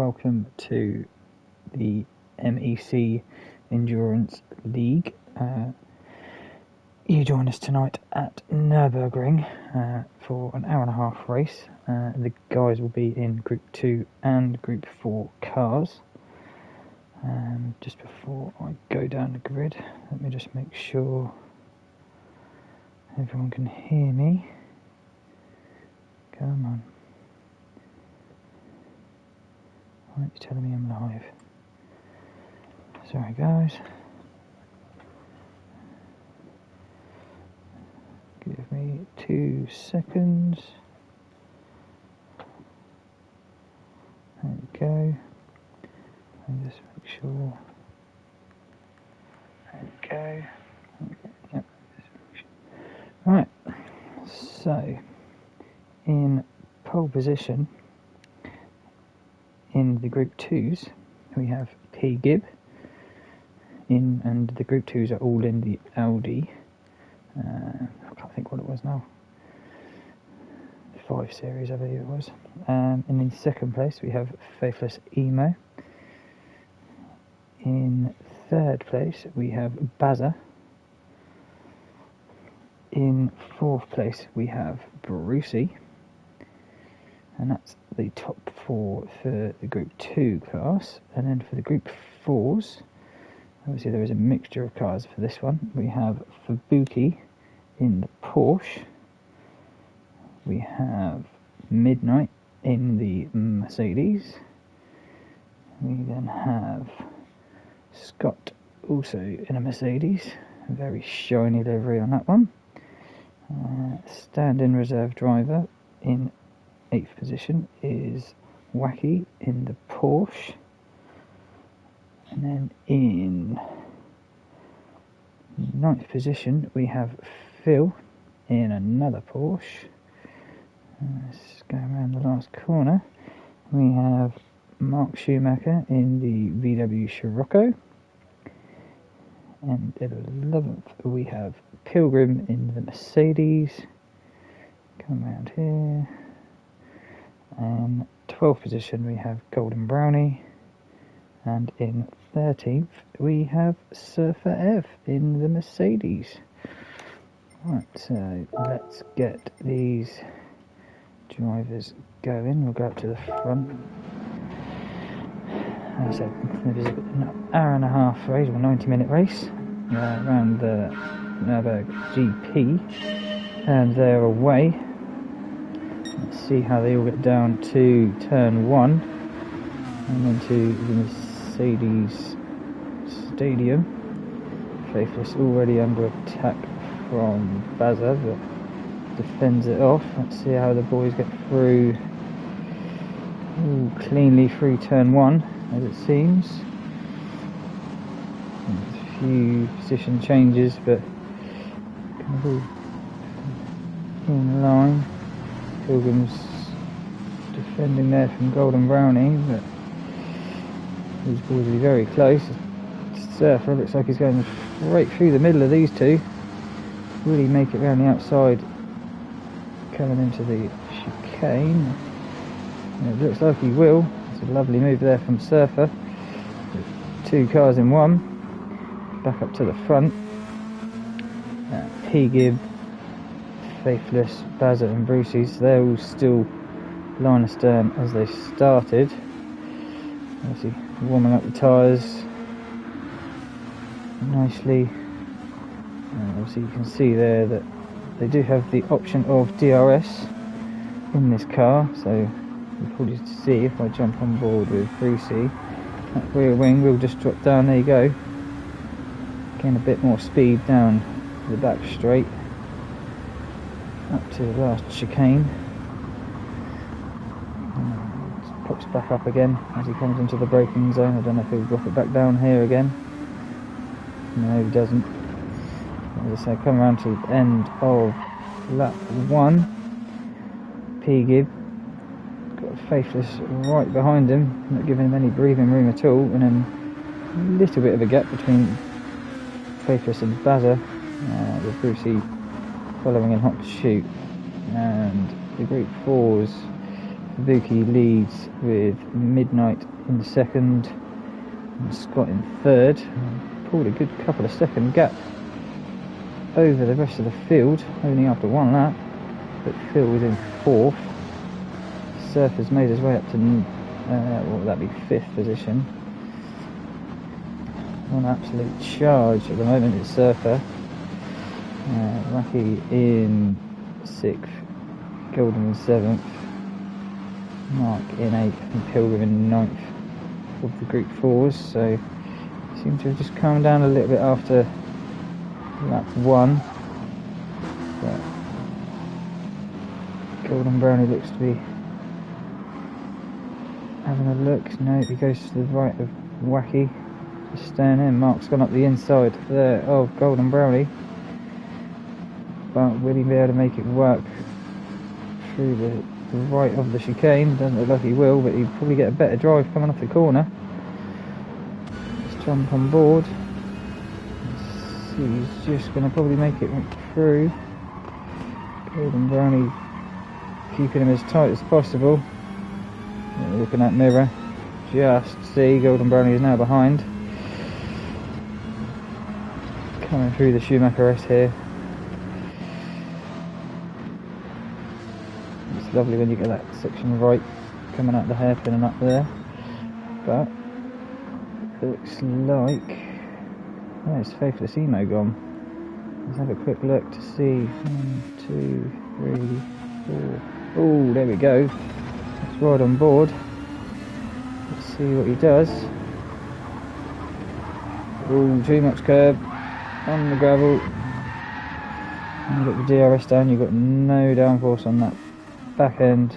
welcome to the MEC Endurance League. You join us tonight at Nürburgring for an hour-and-a-half race. The guys will be in Group 2 and Group 4 cars. Just before I go down the grid, let me just make sure everyone can hear me. Come on. Why aren't you telling me I'm live? Sorry guys. Give me 2 seconds. There we go. And just make sure. There we go. Yep. Right. So, in pole position, in the Group 2s, we have P. Gibb, and the Group 2s are all in the Audi. I can't think what it was now. 5 Series, I believe it was. And in second place, we have Faithless Emo. In third place, we have Bazza. In fourth place, we have Brucey. And that's the top 4 for the Group 2 class. And then for the Group 4s, obviously there is a mixture of cars for this one. We have Fabuki in the Porsche. We have Midnight in the Mercedes. We then have Scott also in a Mercedes. A very shiny livery on that one. Stand-in reserve driver in 8th position is Wacky in the Porsche. And then in 9th position we have Phil in another Porsche. Let's go around the last corner. We have Mark Schumacher in the VW Scirocco. And at 11th we have Pilgrim in the Mercedes. Come around here. And 12th position we have Golden Brownie. And in 13th we have Surfer Ev in the Mercedes. Right, so let's get these drivers going. We'll go up to the front. As I said, it was an hour-and-a-half race, or 90-minute race around the Nürburgring GP, and they're away. Let's see how they all get down to turn 1 and into the Mercedes Stadium. Faithless already under attack from Bazza, but defends it off. Let's see how the boys get through. Ooh, cleanly through turn 1, as it seems. There's a few position changes, but kind of all in line. Pilgrim's defending there from Golden Brownie, but these boys will be very close. Surfer looks like he's going right through the middle of these two. Really make it around the outside, coming into the chicane. And it looks like he will. It's a lovely move there from Surfer. 2 cars in 1. Back up to the front. P. Gibb, Faithless, Bazza and Brucey, so they're all still line astern as they started. Obviously warming up the tyres nicely. Obviously you can see there that they do have the option of DRS in this car, so you'll probably see if I jump on board with Brucey, that rear wing will just drop down. There you go. Getting a bit more speed down the back straight up to the last chicane. Pops back up again as he comes into the braking zone. I don't know if he'll drop it back down here again. No, he doesn't. As I say, come around to the end of lap 1. P. Gibb got Faithless right behind him, not giving him any breathing room at all, and then a little bit of a gap between Faithless and Bazza, with Brucey following in hot pursuit. And the Group 4s Fubuki leads with Midnight in second and Scott in third. Pulled a good couple of second gap over the rest of the field, only after one lap, but Phil was in fourth. Surfer's made his way up to, what would that be, fifth position. On absolute charge at the moment is Surfer. Wacky in sixth, Golden in seventh, Mark in eighth, and Pilgrim in ninth of the Group 4s. So seem to have just calmed down a little bit after lap 1. But Golden Brownie looks to be having a look. No, he goes to the right of Wacky, just staying in. Mark's gone up the inside there of Golden Brownie, but will he be able to make it work through the right of the chicane? Doesn't look like he will, but he'll probably get a better drive coming off the corner. Let's jump on board. He's just going to probably make it through. Golden Brownie keeping him as tight as possible. Look in that mirror, just see Golden Brownie is now behind. Coming through the Schumacher S here. It's lovely when you get that section right coming out the hairpin and up there. But looks like there's Faithless Emo gone. Let's have a quick look to see. 1, 2, 3, 4. Oh, there we go. Let's ride on board. Let's see what he does. Oh, too much curb on the gravel. And you've got the DRS down, you've got no downforce on that back end.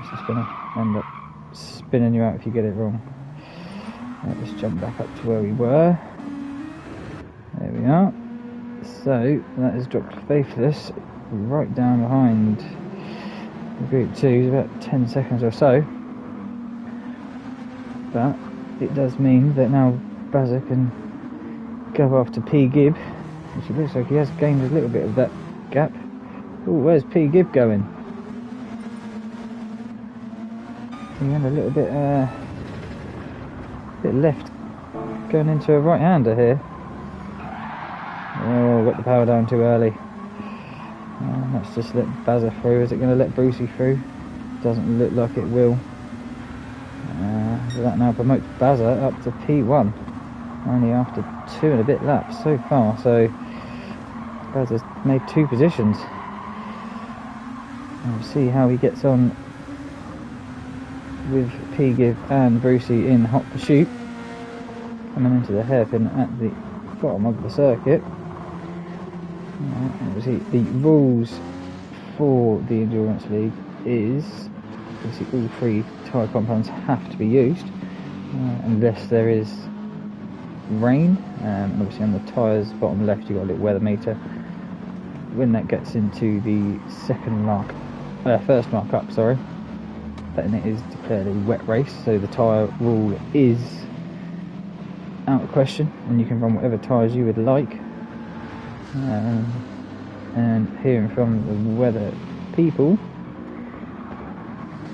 It's just going to end up spinning you out if you get it wrong. Right, let's jump back up to where we were. There we are. So that has dropped Faithless right down behind the Group 2s, about 10 seconds or so. But it does mean that now Bazza can go after P. Gibb, which it looks like he has gained a little bit of that gap. Oh, where's P. Gibb going? He had a little bit left, going into a right-hander here. Oh, got the power down too early. Let's just let Bazza through. Is it going to let Brucey through? Doesn't look like it will. So that now promotes Bazza up to P1, only after 2 and a bit laps so far. So Bazza's made 2 positions. We'll see how he gets on with P. Gibb and Brucey in hot pursuit, coming into the hairpin at the bottom of the circuit. Obviously the rules for the Endurance League is obviously all 3 tyre compounds have to be used unless there is rain, and obviously on the tyres bottom left you've got a little weather meter. When that gets into the first mark up, then it is declared a wet race, so the tyre rule is out of question and you can run whatever tyres you would like. And hearing from the weather people,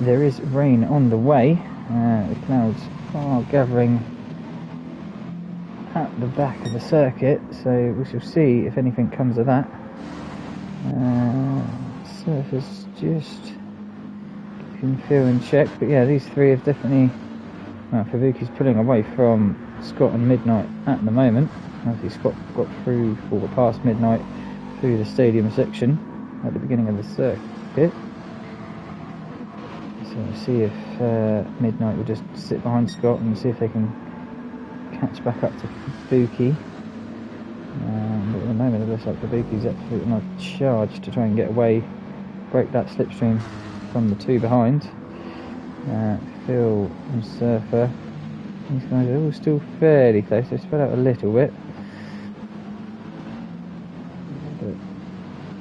there is rain on the way. The clouds are gathering at the back of the circuit, so we shall see if anything comes of that. Surface just keeping Phil in check, but yeah, these 3 have definitely. Fubuki's pulling away from Scott and Midnight at the moment. Obviously Scott got through, or got past Midnight through the stadium section at the beginning of the circuit. So we'll see if Midnight will just sit behind Scott and see if they can catch back up to Fubuki. But at the moment it looks like Fubuki's absolutely on a charge to try and get away, break that slipstream from the 2 behind. Phil and Surfer, these guys are all still fairly close. They've spread out a little bit, but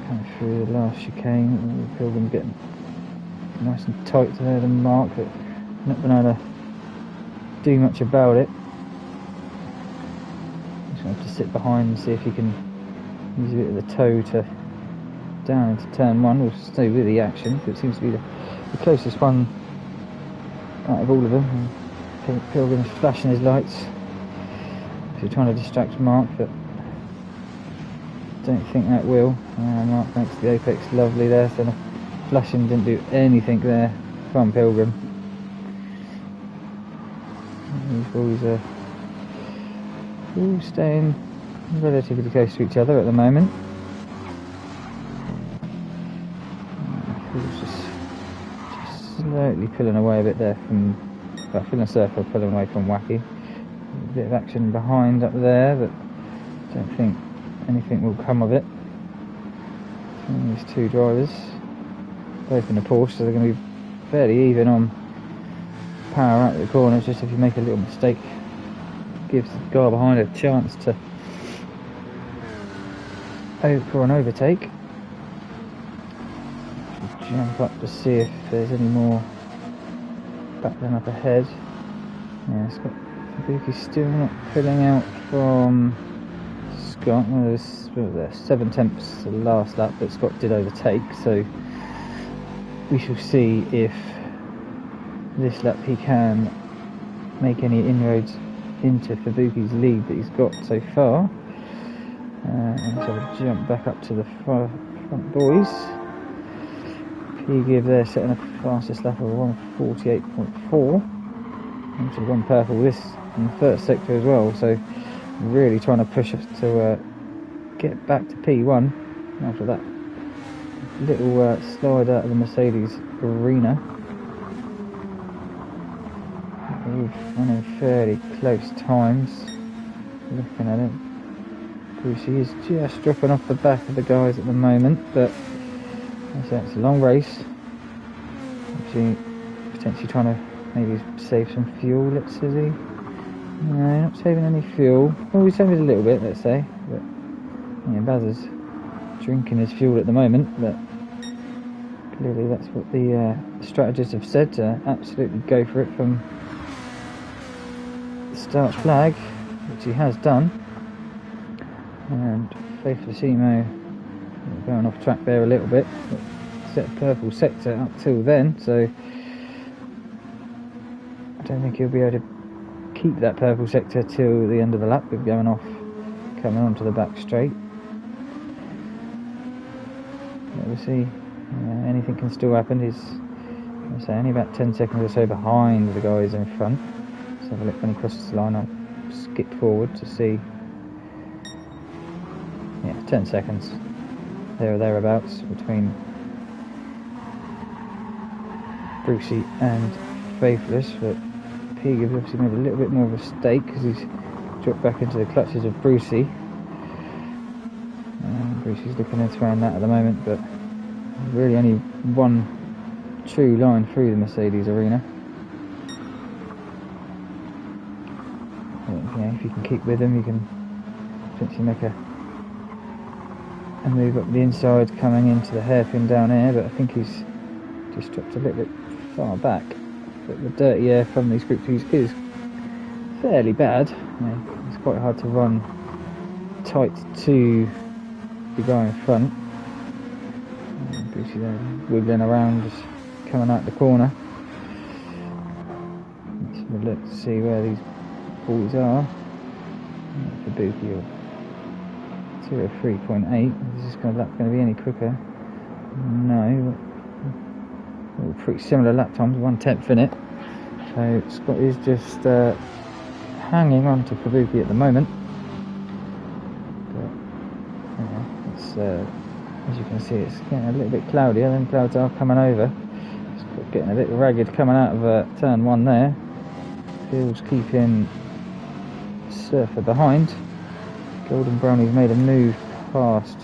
coming through the last chicane, Pilgrim getting nice and tight to the mark, but not been able to do much about it. Just going to have to sit behind and see if he can use a bit of the toe to down into turn 1. We'll stay with the action, but it seems to be the closest one out of all of them. And Pilgrim's flashing his lights. So he's trying to distract Mark, but don't think that will. Mark makes the apex lovely there, so the flashing didn't do anything there from Pilgrim. These boys are all staying relatively close to each other at the moment. Just slightly pulling away a bit there from, well, Phil and Surf are pulling away from Wacky. A bit of action behind up there, but I don't think anything will come of it. And these two drivers, both in a Porsche, so they're going to be fairly even on power out of the corners. Just if you make a little mistake, it gives the guy behind a chance to for an overtake. Jump up to see if there's any more battling up ahead. Yeah, it's got Fabuki still not pulling out from Scott. Well, there's 7/10 the last lap, but Scott did overtake, so we shall see if this lap he can make any inroads into Fabuki's lead that he's got so far. Let's have a jump back up to the front boys. P-Give there setting a fastest lap of 1:48.4. Actually won purple this in the first sector as well, so really trying to push us to get back to P1 after that little slide out of the Mercedes arena. Running fairly close times. Looking at it, Brucey is just dropping off the back of the guys at the moment, but it's a long race. Actually, potentially trying to maybe save some fuel. Let's see. No, not saving any fuel. Well, he's saving a little bit, let's say. But yeah, Baz is drinking his fuel at the moment, but clearly that's what the strategists have said, to absolutely go for it from the start flag, which he has done. And Faithlessimo going off track there a little bit, but set a purple sector up till then, so I don't think he'll be able to keep that purple sector till the end of the lap with going off, coming onto the back straight. But we'll see. Anything can still happen. He's, I say, only about 10 seconds or so behind the guys in front. Let's have a look when he crosses the line. I'll skip forward to see. Yeah, 10 seconds there or thereabouts between Brucey and Faithless, but P-Give obviously made a little bit more of a mistake because he's dropped back into the clutches of Brucey. Brucey's looking into around that at the moment, but really only one true line through the Mercedes arena. But, yeah, if you can keep with him, you can potentially make a move up the inside coming into the hairpin down here, but I think he's just dropped a little bit far back. But the dirty air from these Group 2s is fairly bad. It's quite hard to run tight to the guy in front. Brucey there wiggling around, just coming out the corner. Let's have a look to see where these boys are. Fabuki or 03.8. Is this lap going to be any quicker? No. All pretty similar lap times, 1/10 in it. So Scott is just hanging on to Fabuki at the moment. But it's, as you can see, it's getting a little bit cloudier. Then clouds are coming over. It's getting a bit ragged coming out of turn 1 there. Phil's keeping Surfer behind. Golden Brownie's made a move past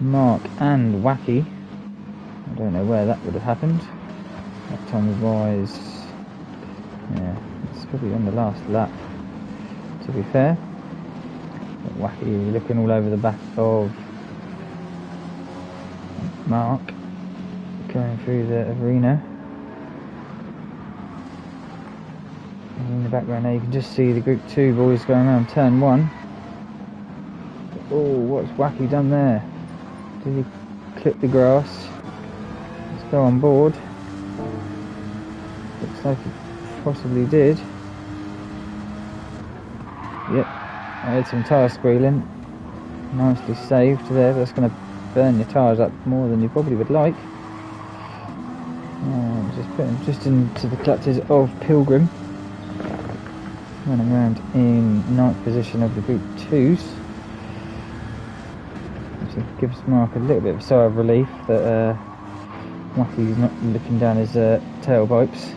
Mark and Wacky. I don't know where that would have happened. That time wise, yeah, it's probably on the last lap, to be fair. But Wacky looking all over the back of Mark, going through the arena. And in the background there you can just see the Group 2 boys going around turn 1. Oh, what's Wacky done there? Did he clip the grass. Let's go on board. Looks like it possibly did. Yep, I heard some tyre squealing. Nicely saved there. That's going to burn your tyres up more than you probably would like. Just put them just into the clutches of Pilgrim. Running around in 9th position of the Group 2s. Which gives Mark a little bit of a sigh of relief that Wacky's not looking down his tailpipes.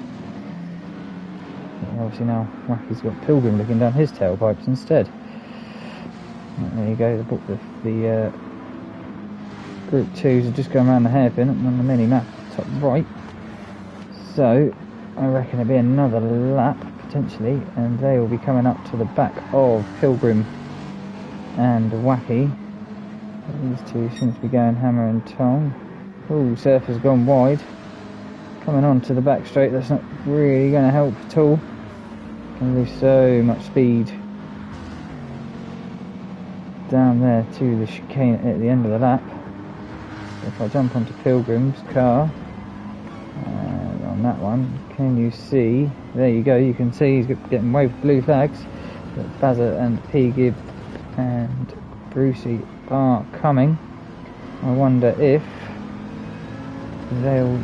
But obviously now Wacky's got Pilgrim looking down his tailpipes instead. And there you go, the Group 2s are just going around the hairpin on the mini map top right. So I reckon it'll be another lap potentially, and they will be coming up to the back of Pilgrim and Wacky. These two seem to be going hammer and tong. Oh, Surfer's gone wide. Coming on to the back straight, that's not really going to help at all. Going to lose so much speed down there to the chicane at the end of the lap. So if I jump onto Pilgrim's car, on that one, can you see? There you go, you can see he's getting waved blue flags. But Bazza and P-Gib and Brucey are coming. I wonder if they'll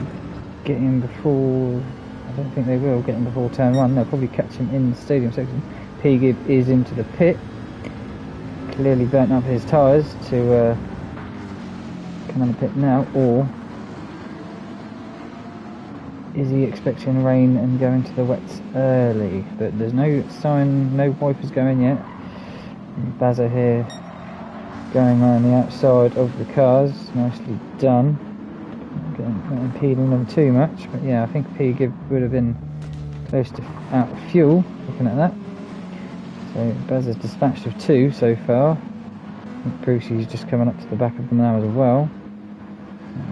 get him before. I don't think they will get him before turn 1. They'll probably catch him in the stadium section. P-Gib is into the pit. Clearly burnt up his tyres to come in the pit now, or is he expecting rain and going to the wets early? But there's no sign, no wipers going yet. Bazza here going around the outside of the cars, nicely done. Not impeding them too much, but yeah, I think P-Gib would have been close to out of fuel, looking at that. So Bazza's dispatched of 2 so far. I think Brucey's just coming up to the back of them now as well.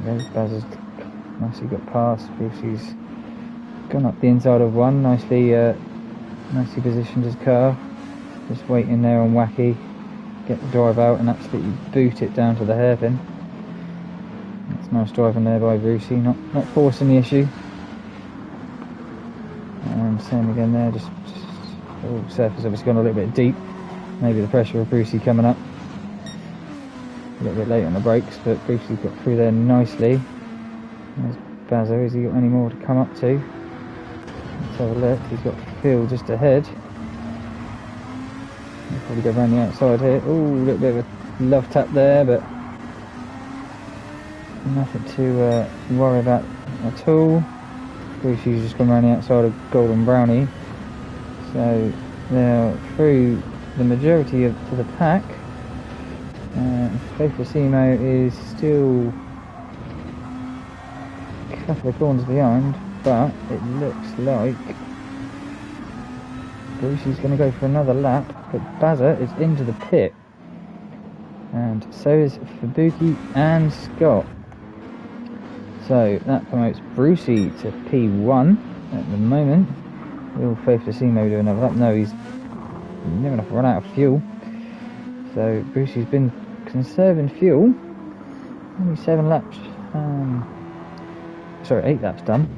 There goes Bazza's nicely got past. Brucey's gone up the inside of 1, nicely positioned his car. Just waiting there on Wacky. Get the drive out and absolutely boot it down to the hairpin. That's nice driving there by Brucey, not forcing the issue. And same again there, just oh, Surface obviously gone a little bit deep. Maybe the pressure of Brucey coming up. A little bit late on the brakes, but Brucey got through there nicely. There's Bazza, has he got any more to come up to? Let's have a look, he's got Phil just ahead. He'll probably go around the outside here. Oh, a little bit of a love tap there, but nothing to worry about at all. Brucey's just gone around the outside of Golden Brownie. So they're through the majority of to the pack. Faithfulissimo is still a couple of corners behind, but it looks like Brucey's going to go for another lap, but Bazza is into the pit, and so is Fubuki and Scott. So that promotes Brucey to P1 at the moment. Will Faithfulissimo do another lap? No, he's near enough to run out of fuel. So Brucey's been conserving fuel. Only 7 laps. 8 laps done.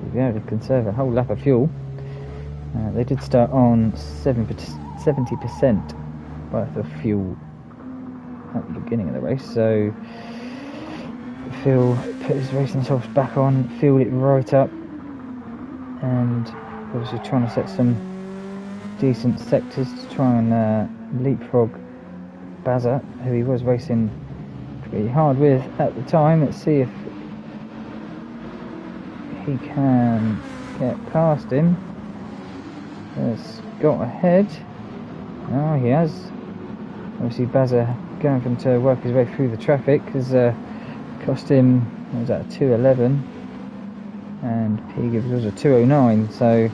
We'll be able to conserve a whole lap of fuel. They did start on 70% worth of fuel at the beginning of the race. So Phil put his racing softs back on, filled it right up, and obviously trying to set some decent sectors to try and leapfrog Bazza, who he was racing pretty hard with at the time. Let's see if he can get past him. Scott ahead. Oh, he has. Obviously Bazza going for him to work his way through the traffic has cost him, what was that, a 2:11, and P-Gibbs was a 2:09, so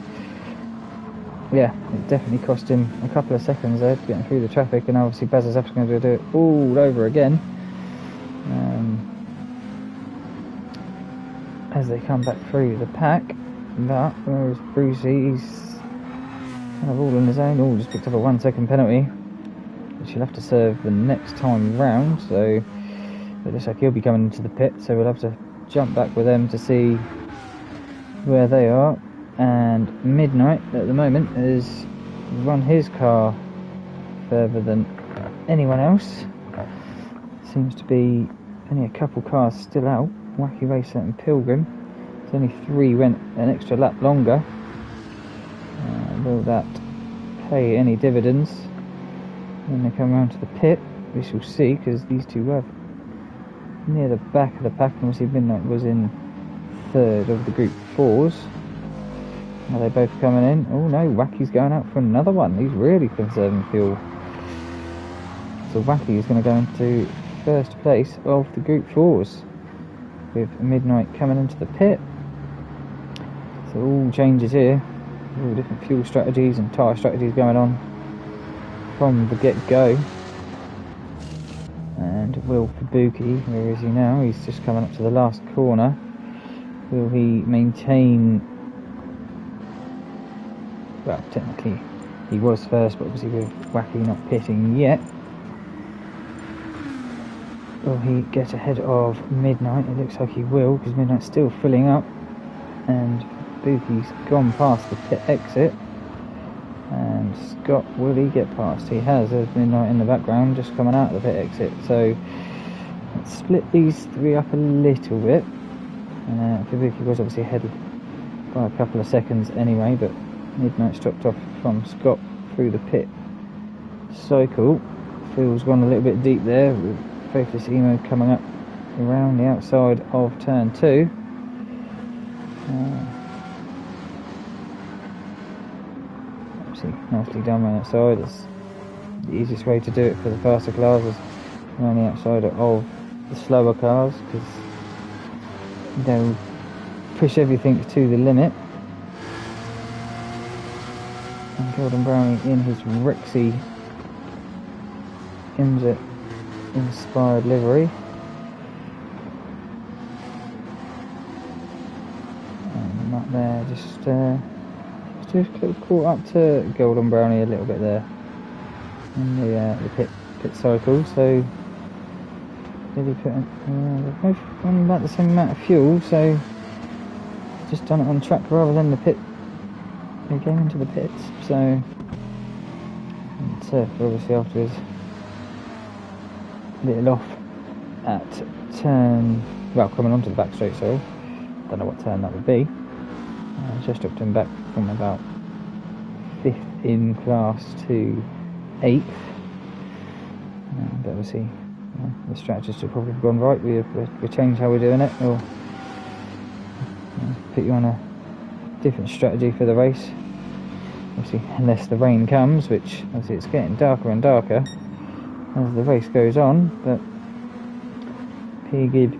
yeah, it definitely cost him a couple of seconds there to get through the traffic, and obviously Bazza's going to do it all over again as they come back through the pack. But whereas Brucey, he's kind of all on his own. Oh, just picked up a 1 second penalty, which he'll have to serve the next time round, so It looks like he'll be coming into the pit, so we'll have to jump back with them to see where they are. And Midnight at the moment has run his car further than anyone else. Seems to be only a couple cars still out. Wacky Racer and Pilgrim. There's only 3 went an extra lap longer. Will that pay any dividends when they come around to the pit? We shall see, because these two were near the back of the pack, and obviously Midnight was in 3rd of the group 4s. Are they both coming in? Oh no, Wacky's going out for another one. He's really conserving fuel. So Wacky is going to go into 1st place of the group 4s, with Midnight coming into the pit. So all changes here, all different fuel strategies and tyre strategies going on from the get-go. And Will Kabuki, where is he now? He's just coming up to the last corner. Will he maintain? Well, technically he was first, but obviously with Wacky not pitting yet. Will he get ahead of Midnight? It looks like he will, because Midnight's still filling up, and Kabuki's gone past the pit exit. And Scott, will he get past? He has. There's Midnight in the background, just coming out of the pit exit. So let's split these 3 up a little bit. Kabuki was obviously ahead by a couple of seconds anyway, but Midnight's dropped off from Scott through the pit cycle. Phil's gone a little bit deep there, with Focus Emo coming up around the outside of turn 2. Nicely done on that side. It's the easiest way to do it for the faster cars, is around the outside of the slower cars, because they'll push everything to the limit. And Golden Brownie in his Rixie IMSA inspired livery. And up there, just caught up to Golden Brownie a little bit there in the pit cycle. So did he put they're both on about the same amount of fuel, so just done it on track rather than the pit. They came into the pits, so obviously afterwards little off at turn, well, coming onto the back straight, sorry, don't know what turn that would be. Just dropped him back from about 5th in class to 8th. But obviously the strategies have probably gone right. We changed how we're doing it, or put you on a different strategy for the race. Obviously, unless the rain comes, which obviously it's getting darker and darker as the race goes on. But P-Gib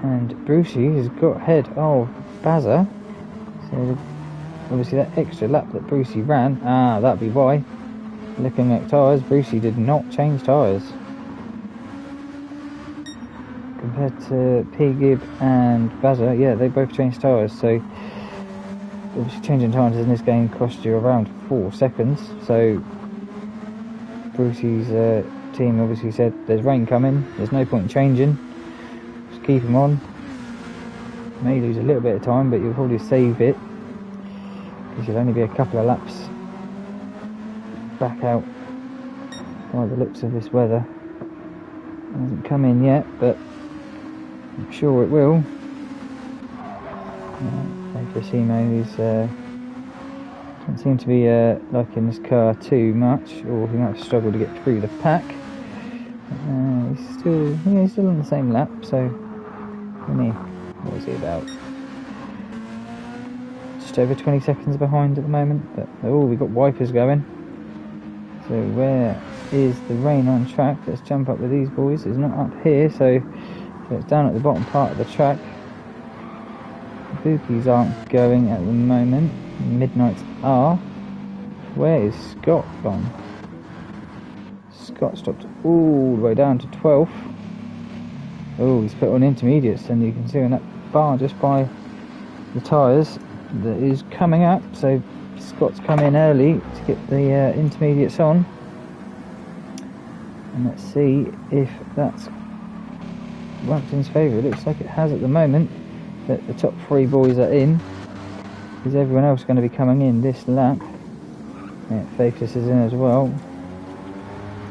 and Brucey has got ahead of Bazza. So obviously that extra lap that Brucey ran, that'd be why. Looking at tyres, Brucey did not change tyres. Compared to P-Gib and Bazza, yeah, they both changed tyres. So obviously changing tyres in this game cost you around 4 seconds. So Brucey's team obviously said there's rain coming, there's no point in changing, just keep him on. May lose a little bit of time, but you'll probably save it, because you'll only be a couple of laps back out by the looks of this weather. It hasn't come in yet, but I'm sure it will. Focusimo, he's doesn't seem to be liking this car too much, or he might have struggled to get through the pack. He's still on the same lap, so what was he about? Just over 20 seconds behind at the moment, but we've got wipers going. So where is the rain on track? Let's jump up with these boys. It's not up here, so it's down at the bottom part of the track. The Bookies aren't going at the moment. Midnights are. Where is Scott gone? Scott stopped all the way down to 12th. Oh, he's put on intermediates, and you can see on that bar just by the tyres that is coming up. So Scott's come in early to get the intermediates on, and let's see if that's worked in his favour. It looks like it has at the moment, that the top 3 boys are in. Is everyone else going to be coming in this lap? Yeah, Faithless is in as well.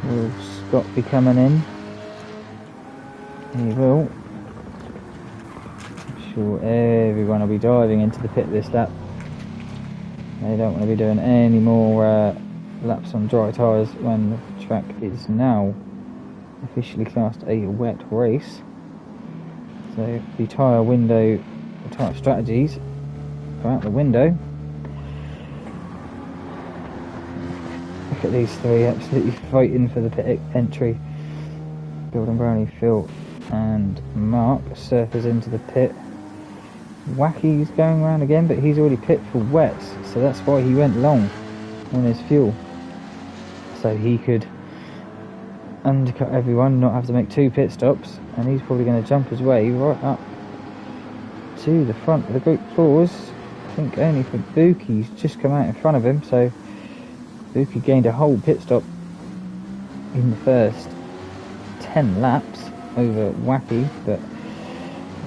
Will Scott be coming in? He will. I'm sure everyone will be diving into the pit this lap. They don't want to be doing any more laps on dry tyres when the track is now officially classed a wet race. So the tyre window, the tyre strategies are out the window. Look at these 3 absolutely fighting for the pit entry. Gordon Brownie, Phil and Mark. Surfers into the pit. Wacky's going around again, but he's already pit for wets, so that's why he went long on his fuel, so he could undercut everyone, not have to make 2 pit stops. And he's probably going to jump his way right up to the front of the group 4s. I think only for Buki's just come out in front of him, so Buki gained a whole pit stop in the first 10 laps over Wacky. But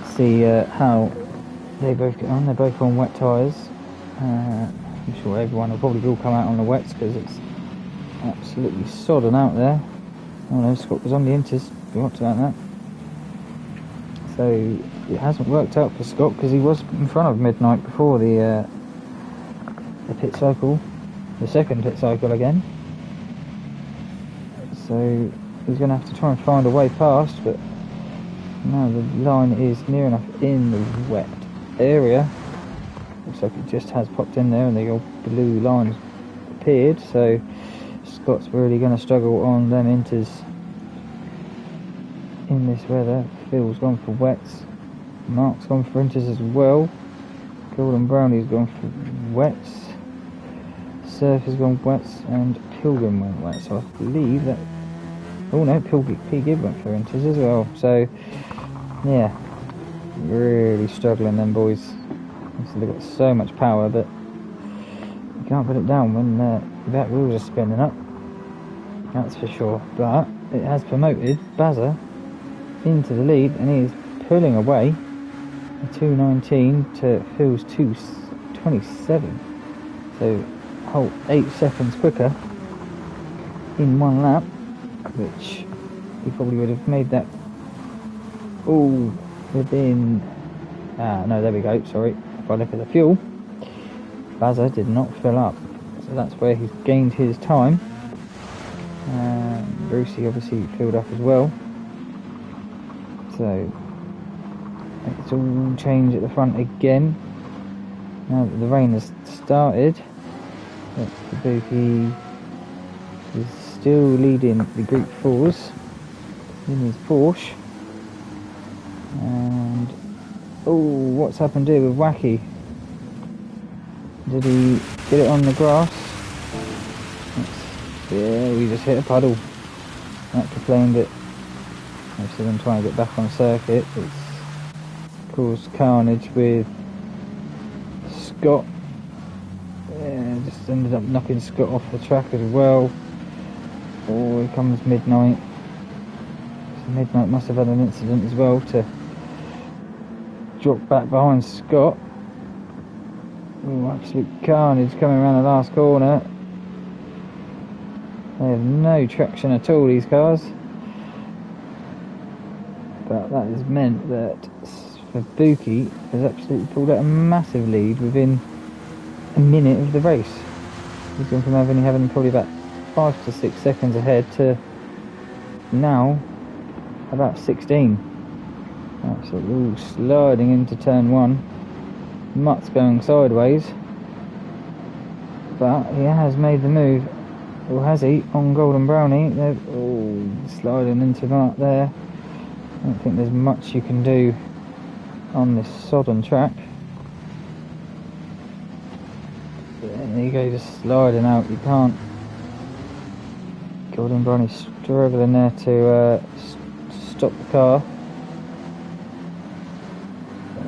let's see how they both get on. They're both on wet tyres. I'm sure everyone will probably all come out on the wets because it's absolutely sodden out there. Oh no, Scott was on the inters. Forgot about that. So it hasn't worked out for Scott because he was in front of Midnight before the pit cycle, the second pit cycle again. So he's going to have to try and find a way past, but now the line is near enough in the wet area. Looks like it just has popped in there and the old blue lines appeared, so Scott's really going to struggle on them inters in this weather. Phil's gone for wets, Mark's gone for inters as well, Golden Brownie's gone for wets, Surf has gone wets, and Pilgrim went wet. So I believe that, oh no, P Gib went for inters as well. So yeah, really struggling them boys. So they've got so much power, but you can't put it down when the back wheels are spinning up, that's for sure. But it has promoted Bazza into the lead, and he is pulling away a 2:19 to Phil's 2:27, so a whole 8 seconds quicker in one lap, which he probably would have made that all within no, there we go, sorry, if I look at the fuel, Bazza did not fill up, so that's where he's gained his time. Brucey obviously filled up as well, so it's all changed at the front again now that the rain has started. But Kabuki is still leading the group 4s in his Porsche. And oh, what's happened here with Wacky? Did he get it on the grass? Yeah, we just hit a puddle. That complained it. Obviously them trying to get back on circuit. It's caused carnage with Scott. Yeah, just ended up knocking Scott off the track as well. Oh, here comes Midnight. So Midnight must have had an incident as well to drop back behind Scott. Oh, absolute carnage coming around the last corner. They have no traction at all, these cars. But that has meant that Fabuki has absolutely pulled out a massive lead within a minute of the race. He's gone from having probably about 5 to 6 seconds ahead to now about 16. Absolutely sliding into turn 1. Mutt's going sideways, but he has made the move, or has he, on Golden Brownie. They're sliding into Mutt there. I don't think there's much you can do on this sodden track. There you go, just sliding out, you can't. Golden Brownie struggling there to stop the car.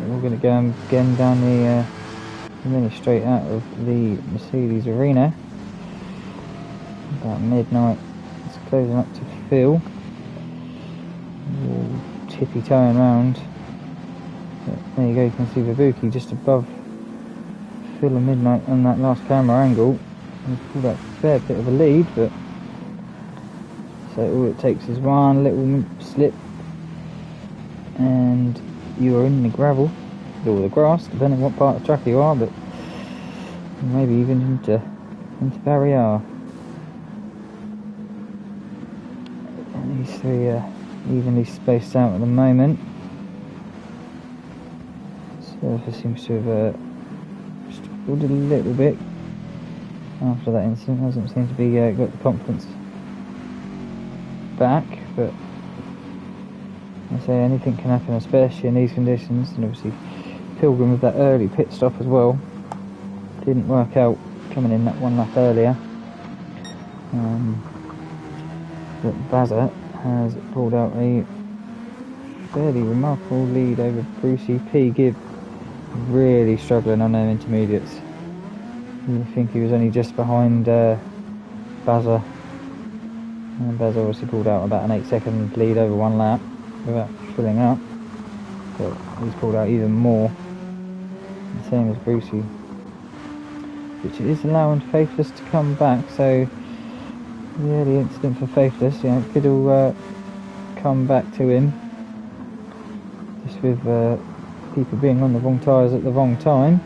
We're going to go again down the mini straight out of the Mercedes arena. About Midnight, it's closing up to Phil. tippy toeing round. But there you go, you can see Vibuki just above Phil and Midnight on that last camera angle. He's pulled out a fair bit of a lead, but so all it takes is one little slip and you are in the gravel or the grass, depending on what part of the track you are, but maybe even into barrier. And these three are evenly spaced out at the moment. Surface seems to have struggled a little bit after that incident. Hasn't seemed to be got the confidence back, but I say anything can happen, especially in these conditions. And obviously Pilgrim with that early pit stop as well didn't work out coming in that one lap earlier. But Bazza has pulled out a fairly remarkable lead over Brucey. P. Gibb really struggling on them intermediates. You think he was only just behind Bazza, and Bazza obviously pulled out about an 8-second lead over one lap without filling up, but he's pulled out even more, the same as Brucey, which is allowing Faithless to come back. So yeah, the incident for Faithless, it could all come back to him, just with people being on the wrong tyres at the wrong time.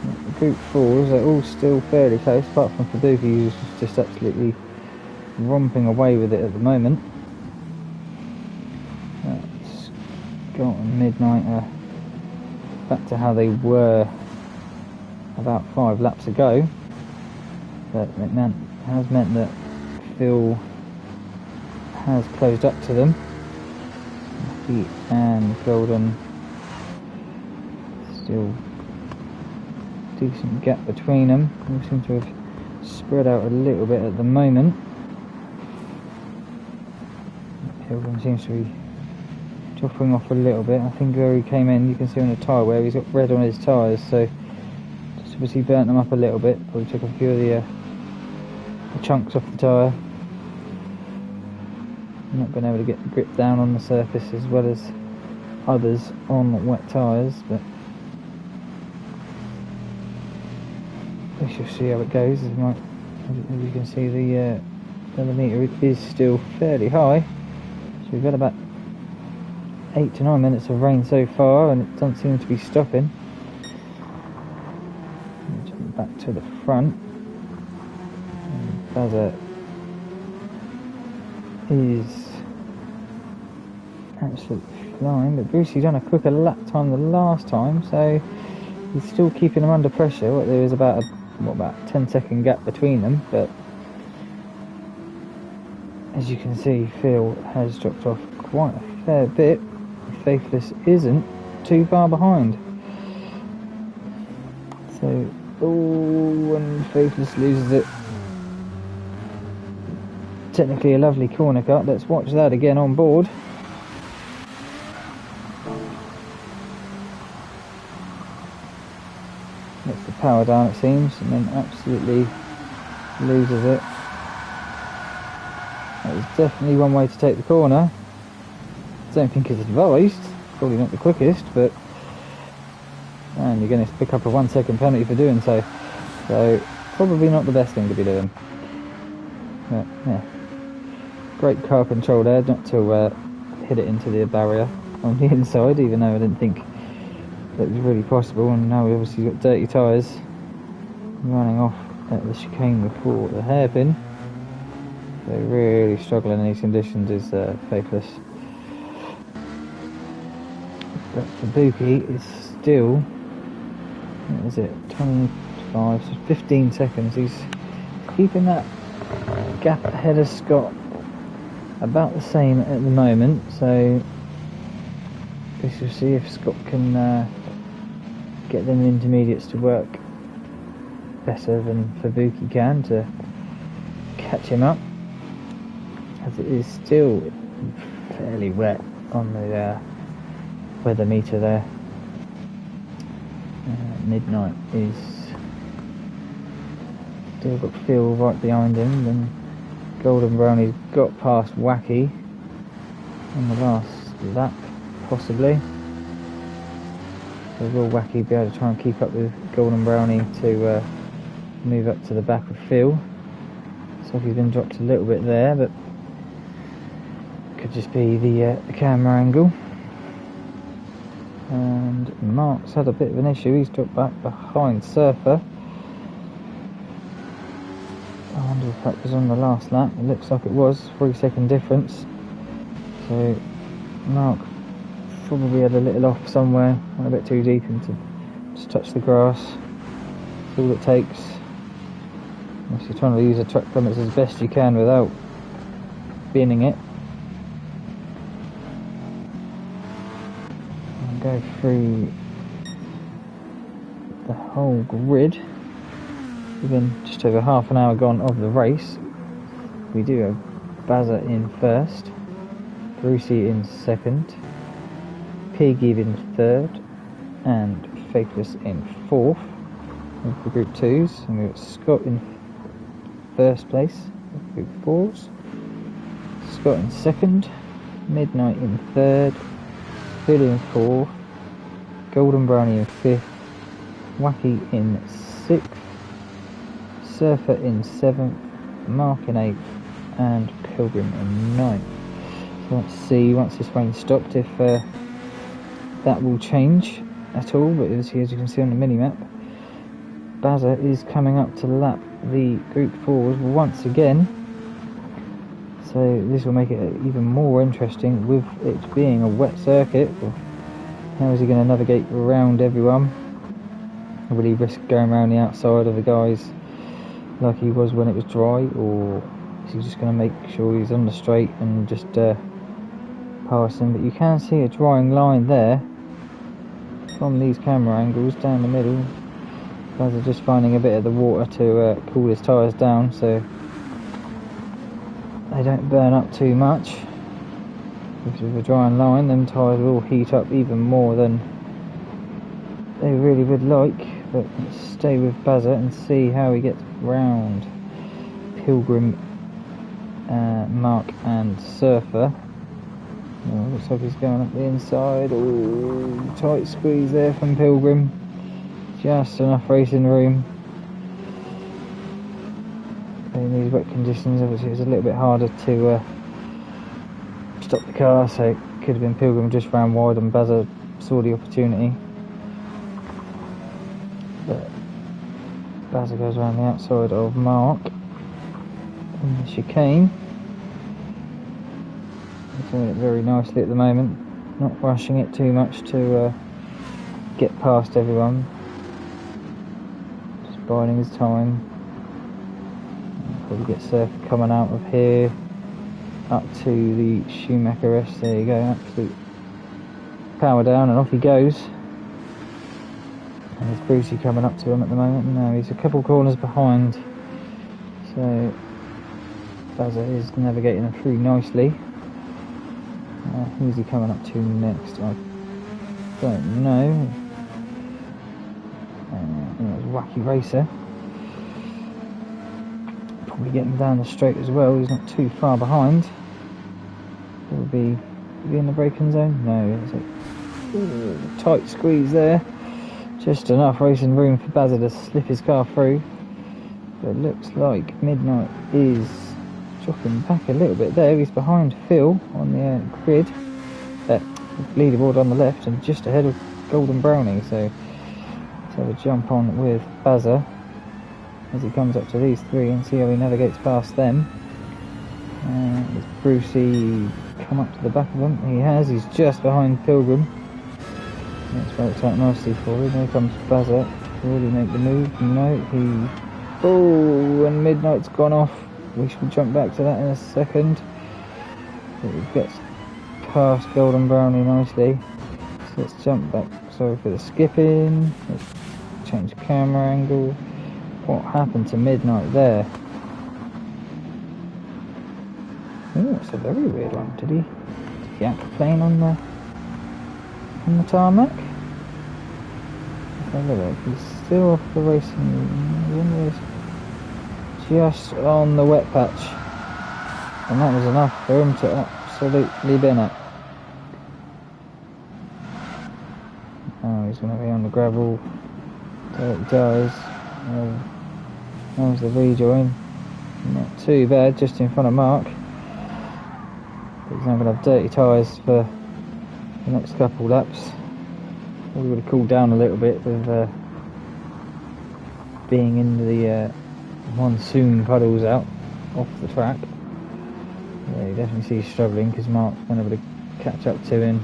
The Group 4s are all still fairly close, apart from Fabuki, who's just absolutely romping away with it at the moment. Scott and Midnight are back to how they were about 5 laps ago, but it has meant that Phil has closed up to them. He and Golden still decent gap between them. We seem to have spread out a little bit at the moment. Pilgrim seems to be dropping off a little bit. I think where he came in, you can see on the tyre wear, he's got red on his tyres, so just obviously burnt them up a little bit. Probably took a few of the chunks off the tyre. Not been able to get the grip down on the surface as well as others on wet tyres, but we shall see how it goes. As you can see, the meter is still fairly high, so we've had about 8 to 9 minutes of rain so far, and it doesn't seem to be stopping. Jump back to the front. Bazza is absolutely flying, but Brucey done a quicker lap time than last time, so he's still keeping them under pressure. There is about a 10-second gap between them, but as you can see, Phil has dropped off quite a fair bit. Faithless isn't too far behind, so when Faithless loses it, technically a lovely corner cut. Let's watch that again on board. Gets the power down, it seems, and then absolutely loses it. That is definitely one way to take the corner. Don't think it's advised, probably not the quickest, but and you're going to pick up a 1 second penalty for doing so, so probably not the best thing to be doing. But yeah, great car control there, not to hit it into the barrier on the inside, even though I didn't think that was really possible. And now we obviously got dirty tyres running off at the chicane before the hairpin. So really struggling in these conditions is Faithless. But Fabuki is still, what is it, 25, so 15 seconds. He's keeping that gap ahead of Scott about the same at the moment, so we shall see if Scott can get them intermediates to work better than Fabuki can to catch him up, as it is still fairly wet on the weather meter there. Midnight is still got Phil right behind him, then Golden Brownie's got past Wacky on the last lap, possibly. So will Wacky be able to try and keep up with Golden Brownie to move up to the back of Phil? Looks like he's been dropped a little bit there, but could just be the camera angle. And Mark's had a bit of an issue. He's dropped back behind Surfer. I wonder if that was on the last lap. It looks like it was. 3-second difference. So Mark probably had a little off somewhere, went a bit too deep into just touch the grass. That's all it takes. Unless you're trying to use a track limits as best you can without binning it. And go through the whole grid. We've been just over half an hour gone of the race. We do have Bazza in first, Brucey in second, Piggy in third, and Faithless in fourth of the Group 2s. And we've got Scott in first place of Group 4s, Scott in second, Midnight in third, Billy in fourth, Golden Brownie in fifth, Wacky in sixth, Surfer in seventh, Mark in eighth, and Pilgrim in ninth. So let's see once this rain stopped if that will change at all. But as you can see on the mini-map, Bazza is coming up to lap the Group 4s once again. So this will make it even more interesting with it being a wet circuit. How is he going to navigate around everyone? Will he risk going around the outside of the guys like he was when it was dry, or is he just going to make sure he's on the straight and just pass him? But you can see a drying line there from these camera angles down the middle. Guys are just finding a bit of the water to cool his tyres down so they don't burn up too much. With a drying line, them tyres will heat up even more than they really would like. But let's stay with Bazza and see how he gets round Pilgrim, Mark and Surfer. Oh, looks like he's going up the inside. Oh, tight squeeze there from Pilgrim. Just enough racing room. In these wet conditions, obviously it's a little bit harder to stop the car, so it could have been Pilgrim just ran wide and Bazza saw the opportunity. But Bazza goes around the outside of Mark in the chicane. He's doing it very nicely at the moment, not rushing it too much to get past everyone. Just biding his time. Probably get Surf coming out of here up to the Schumacher S. There you go, absolute power down and off he goes. And there's Brucey coming up to him at the moment. No, he's a couple corners behind, so Bazza is navigating him through nicely. Who's he coming up to next? I don't know. It was Wacky Racer. Probably getting down the straight as well. He's not too far behind. Will be in the braking zone? No. It's a tight squeeze there. Just enough racing room for Bazza to slip his car through. But it looks like Midnight is dropping back a little bit there. He's behind Phil on the grid, leaderboard on the left, and just ahead of Golden Brownie. So let's have a jump on with Bazza as he comes up to these three and see how he navigates past them. Is Brucey come up to the back of him? He has. He's just behind Pilgrim. That's worked out nicely for him. Here comes Bazza. Will he make the move? No. Oh, and Midnight's gone off. We should jump back to that in a second. It gets past Golden Brownie nicely. So let's jump back. Sorry for the skipping. Let's change the camera angle. What happened to Midnight there? Oh, it's a very weird one. Did he aquaplane on the tarmac? Let's have a look. He's still off the racing. Just on the wet patch, and that was enough for him to absolutely bin it. going to be on the gravel. Dirty tyres. There's the rejoin. Not too bad, just in front of Mark. But he's now going to have dirty tyres for the next couple laps. Probably would have cooled down a little bit with being in the monsoon puddles out off the track. Yeah, you definitely see he's struggling because Mark's been able to catch up to him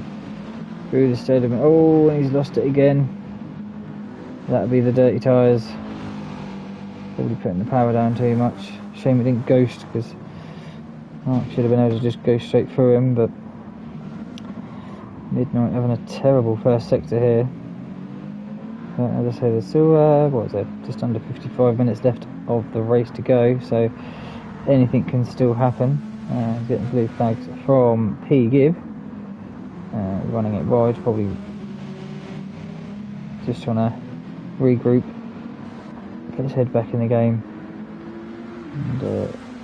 through the state limit. Oh, and he's lost it again. That'll be the dirty tyres. Probably putting the power down too much. Shame it didn't ghost, because Mark should have been able to just go straight through him, but Midnight having a terrible first sector here. As I say, there's still, what is it, just under 55 minutes left of the race to go, so anything can still happen. Getting blue flags from P-Give, running it wide, probably just trying to regroup, get his head back in the game, and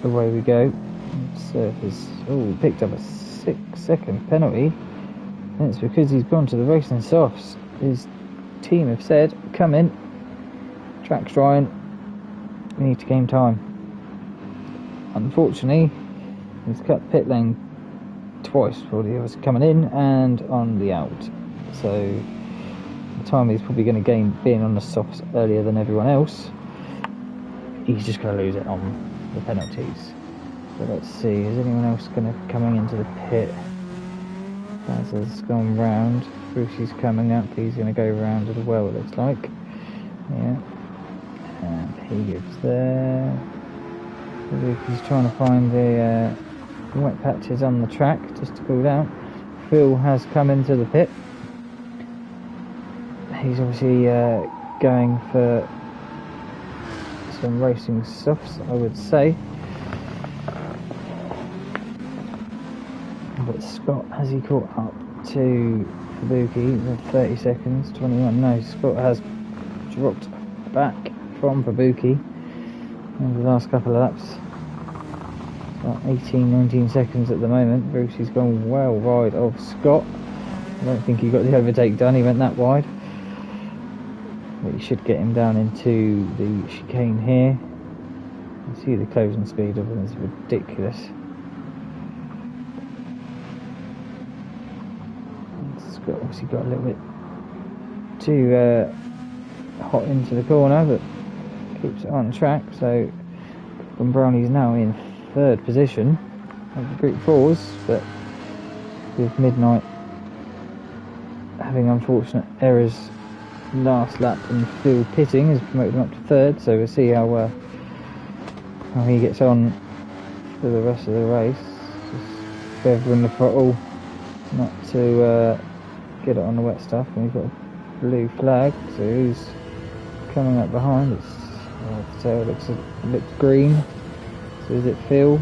away we go. Surface, oh, picked up a 6-second penalty, and it's because he's gone to the racing softs. His team have said, come in, track's drying, we need to gain time. Unfortunately, he's cut pit lane twice for the others coming in and on the out, so the time he's probably going to gain being on the softs earlier than everyone else. He's just going to lose it on the penalties. So let's see, is anyone else going to coming into the pit? As has gone round, Brucey's coming up, he's going to go round as well, it looks like. Yeah, and he gives there. He's trying to find the wet patches on the track just to cool down. Phil has come into the pit. He's obviously going for some racing softs, I would say. But Scott, has he caught up to Fabuki with 30 seconds, 21? No, Scott has dropped back from Fabuki in the last couple of laps. About 18-19 seconds at the moment. Brucey's gone well wide of Scott. I don't think he got the overtake done, he went that wide. But you should get him down into the chicane here. You see the closing speed of him is ridiculous. Scott obviously got a little bit too hot into the corner, but keeps it on track. So Brownie's now in third position of the Group 4s, but with Midnight having unfortunate errors last lap and Phil pitting has promoted him up to third, so we'll see how he gets on for the rest of the race. Just feathering the throttle not to get it on the wet stuff, and we've got a blue flag, so who's coming up behind? It's the tail looks green, so is it Phil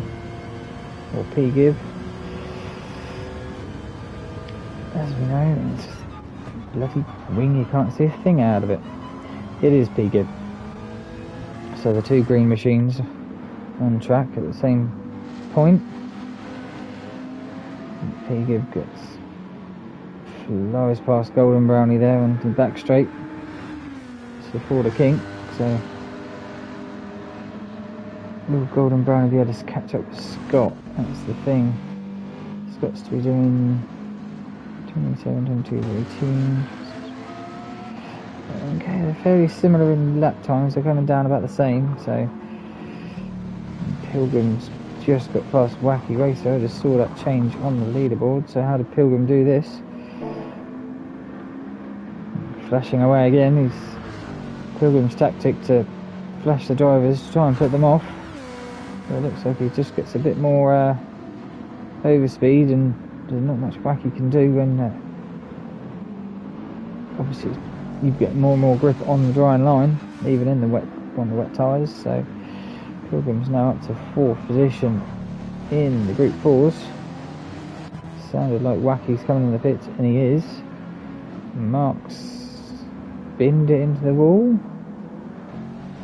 or P-Give? As we know, it's bloody wing, you can't see a thing out of it. It is P-Give. So the two green machines on track at the same point. P-Give gets flies past Golden Brownie there on the back straight. It's the Ford kink, so will Golden Brownie be able to catch up with Scott? That's the thing. Scott's to be doing 27, 22, 18. Okay, they're fairly similar in lap times, they're coming down about the same, so Pilgrim's just got past Wacky Racer. I just saw that change on the leaderboard. So how did Pilgrim do this? Flashing away again. He's Pilgrim's tactic to flash the drivers to try and put them off. So it looks like he just gets a bit more overspeed, and there's not much Wacky can do when obviously you get more and more grip on the drying line, even in the wet tyres. So Pilgrim's now up to 4th position in the Group 4s. Sounded like Wacky's coming in the pits, and he is. Mark's binned it into the wall.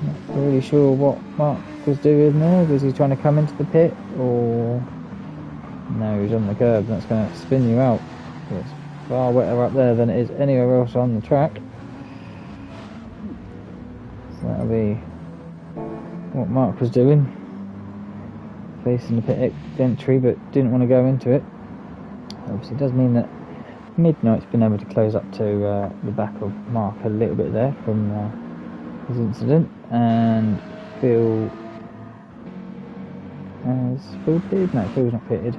Not really sure what Mark was doing there. Was he trying to come into the pit, or no, he's on the curb, and that's going to spin you out. It's far wetter up there than it is anywhere else on the track. Mark was doing, facing the pit entry, but didn't want to go into it. Obviously, it does mean that Midnight's been able to close up to the back of Mark a little bit there from his incident, and Phil has Phil pitted? No, Phil's not pitted.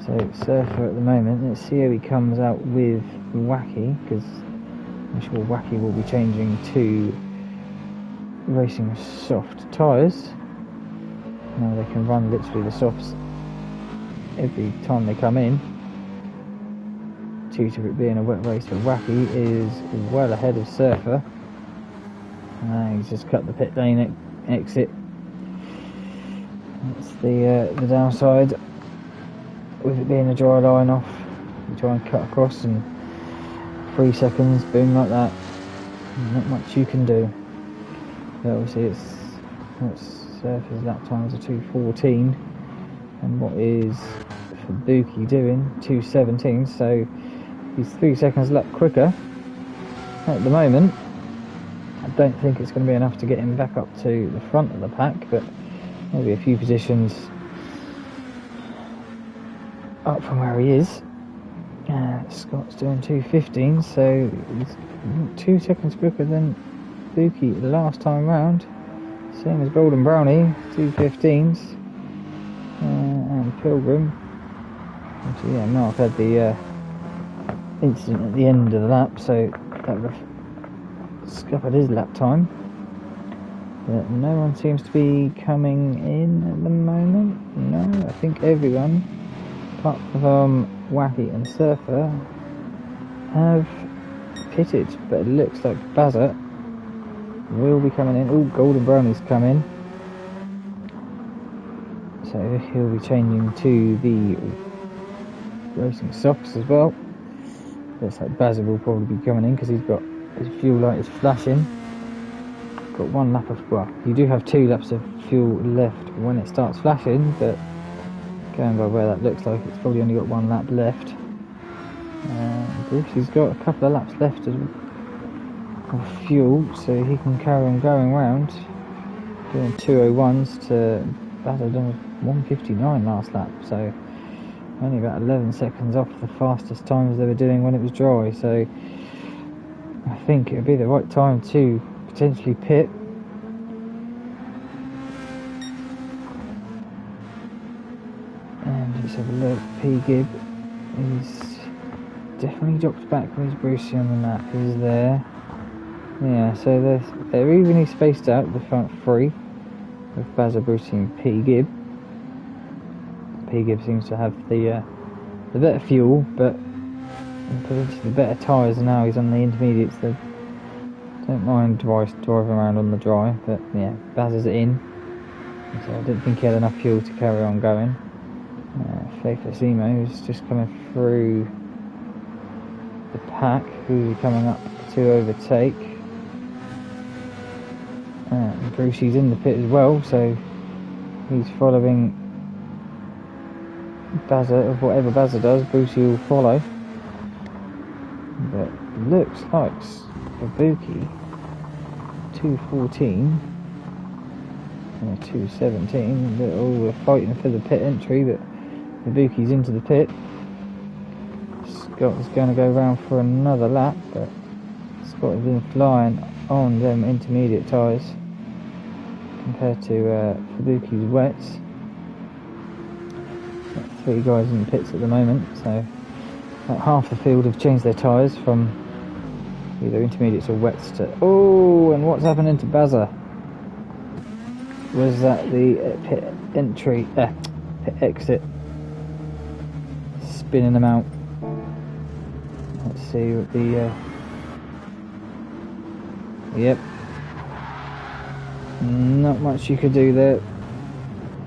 So Surfer at the moment. Let's see how he comes out with Wacky, because I'm sure Wacky will be changing to racing soft tyres. Now they can run literally the softs every time they come in, due to it being a wet race. But Wacky is well ahead of Surfer. He's just cut the pit lane exit. That's the downside with it being a dry line off. You try and cut across in 3 seconds, boom, like that. Not much you can do. But obviously it's Surfer's lap times are 2:14, and what is Fubuki doing 2:17, so he's 3 seconds lap quicker at the moment. I don't think it's going to be enough to get him back up to the front of the pack, but maybe a few positions up from where he is. Scott's doing 2:15, so he's 2 seconds quicker than Buki the last time round. Same as Golden Brownie, 2:15s, and Pilgrim. Actually, yeah, Mark had the incident at the end of the lap, so that scuppered his lap time. But no one seems to be coming in at the moment. No, I think everyone, apart from Wacky and Surfer, have pitted. But it looks like Bazza will be coming in. All Golden Brownie's come in, so he'll be changing to the racing softs as well. Looks like Bazza will probably be coming in because he's got his fuel light is flashing. Got 1 lap of, well, you do have 2 laps of fuel left when it starts flashing, but going by where that looks like, it's probably only got 1 lap left. Brucey's got a couple of laps left of fuel, so he can carry on going round, doing 2:01s to Bazza done 1:59 last lap, so only about 11 seconds off the fastest times they were doing when it was dry. So I think it would be the right time to potentially pit. And let's have a look. P. Gibb is definitely dropped back. Where's Brucey on the map? He's there. Yeah, so they're evenly spaced out, the front 3, with Bazza, Brucey and P. Gibb. P. Gibb seems to have the better fuel, but potentially the better tyres. Now he's on the intermediates. They don't mind driving around on the dry, but yeah, Bazza's in, so I didn't think he had enough fuel to carry on going. Faithless Emo is just coming through the pack, who's coming up to overtake. And Brucey's in the pit as well, so he's following Bazza. Of whatever Bazza does, Brucey will follow. But looks like Fubuki 2:14 and 2:17. They're all fighting for the pit entry, but Fubuki's into the pit. Scott is going to go round for another lap, but Scott has been flying on them intermediate tyres compared to Fubuki's wets. Got 3 guys in the pits at the moment, so about half the field have changed their tyres from either intermediates or wets to... Oh, and what's happening to Bazza? Was that the pit entry, pit exit, spinning them out? Let's see what the... Yep. Not much you could do there.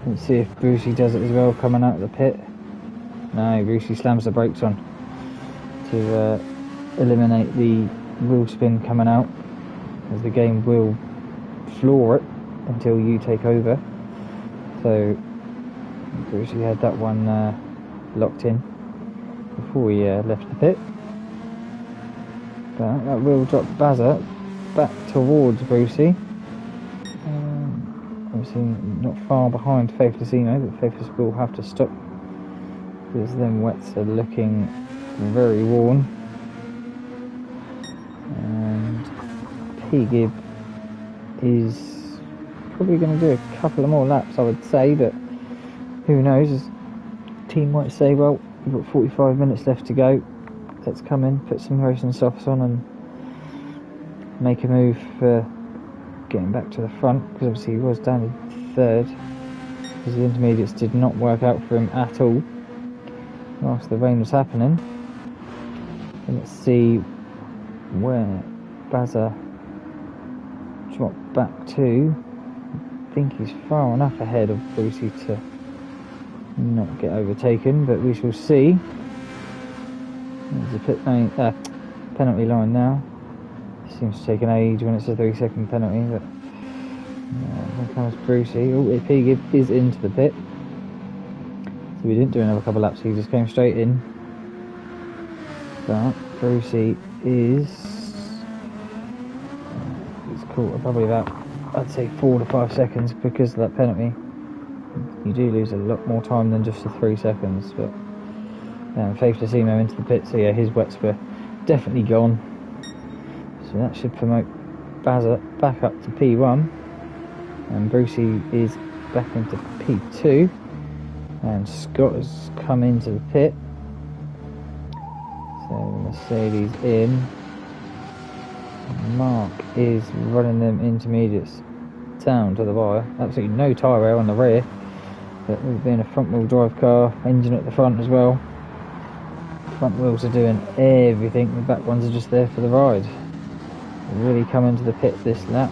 Let's see if Brucey does it as well, coming out of the pit. No, Brucey slams the brakes on to eliminate the wheel spin coming out, as the game will floor it until you take over. So Brucey had that one locked in before he left the pit. But that will drop Bazza back towards Brucey. obviously not far behind Faithlessimo, but Faithless will have to stop because them wets are looking very worn. And P-Gib is probably going to do a couple of more laps, I would say, but who knows? As the team might say, well, we've got 45 minutes left to go, let's come in, put some racing softs on and make a move for getting back to the front, because obviously he was down in third because the intermediates did not work out for him at all whilst the rain was happening. And let's see where Bazza dropped back to. I think he's far enough ahead of Brucey to not get overtaken, but we shall see. There's a penalty line now. Seems to take an age when it's a 3-second penalty, but here comes Brucey. Oh, P-Gib is into the pit. So we didn't do another couple laps, he just came straight in. But Brucey is he's caught probably about, I'd say, 4 to 5 seconds because of that penalty. You do lose a lot more time than just the 3 seconds, but Faithlessimo into the pit, so yeah, his wets were definitely gone. So that should promote Bazza back up to P1, and Brucey is back into P2, and Scott has come into the pit. So Mercedes in. Mark is running them intermediates down to the wire. Absolutely no tyre air on the rear, but with being a front wheel drive car, engine at the front as well. Front wheels are doing everything, the back ones are just there for the ride. Really come into the pit this lap?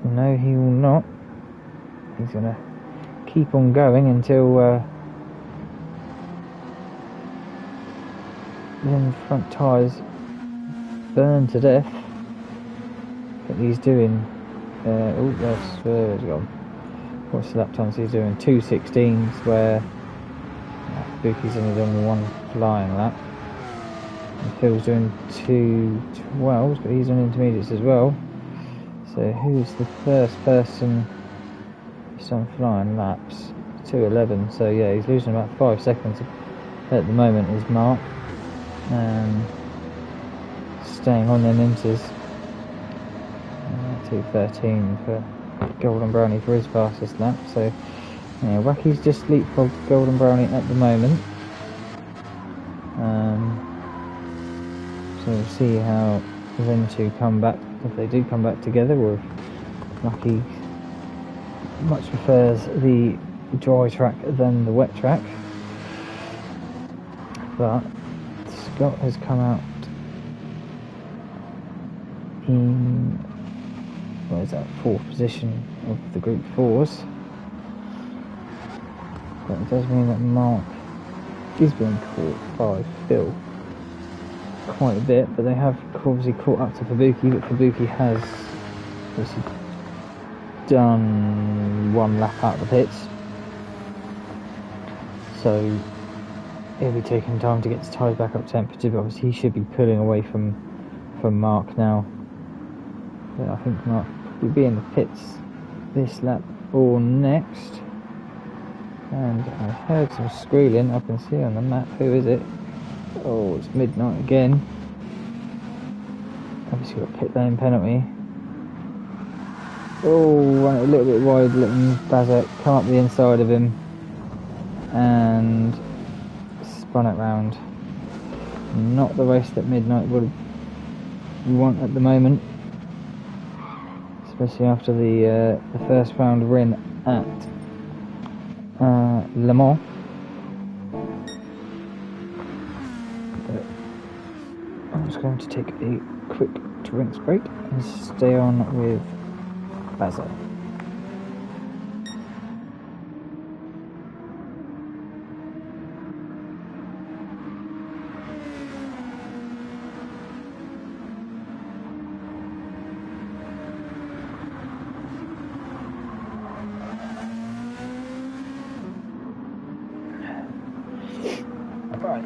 No, he will not. He's going to keep on going until the front tyres burn to death. But he's doing oh, that's where it's gone. What's the lap times he's doing? 2:16s, where Buki's only done one flying lap. And Phil's doing 2:12s, but he's on intermediates as well. So who's the first person who's on flying laps? 2:11. So yeah, he's losing about 5 seconds at the moment. Is Mark staying on them inters? 2:13 for Golden Brownie for his fastest lap. So yeah, Wacky's just leapfrogged Golden Brownie at the moment. So we'll see how them two come back, if they do come back together, or if Wacky much prefers the dry track than the wet track. But Scott has come out in, what is that, 4th position of the Group 4s. But it does mean that Mark is being caught by Phil quite a bit, but they have obviously caught up to Fabuki, but Fabuki has obviously done one lap out of the pits, so he'll be taking time to get his tyres back up temperature, but obviously he should be pulling away from Mark now. But I think Mark will be in the pits this lap or next. And I heard some squealing, I can see on the map. Who is it? Oh, it's Midnight again. Obviously got a pit lane penalty. Oh, went a little bit wide, letting Bazza come up the inside of him and spun it round. Not the race that Midnight would want at the moment, especially after the first round win at Le Mans. But I'm just going to take a quick drinks break and stay on with Bazza. Right,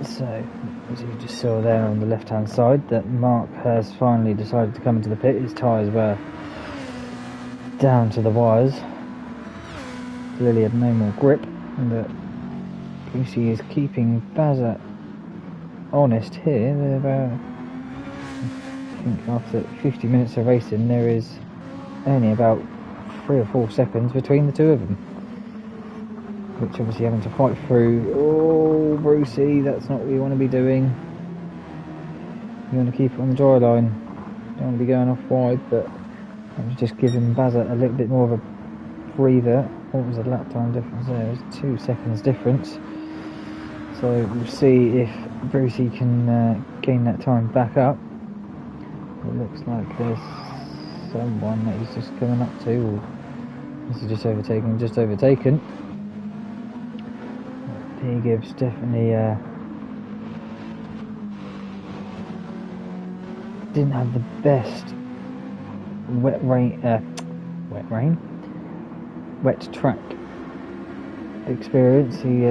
so as you just saw there on the left hand side, that Mark has finally decided to come into the pit. His tyres were down to the wires. Clearly had no more grip, but Brucey is keeping Bazza honest here. They're about, I think after 50 minutes of racing, there is only about 3 or 4 seconds between the two of them, which obviously having to fight through. Oh, Brucey, that's not what you want to be doing. You want to keep it on the dry line. You don't want to be going off wide, but I'm just giving Bazza a little bit more of a breather. What was the lap time difference there? It was 2 seconds difference. So we'll see if Brucey can gain that time back up. It looks like there's someone that he's just coming up to, or is he just overtaken? Just overtaken. He gives definitely didn't have the best wet track experience. He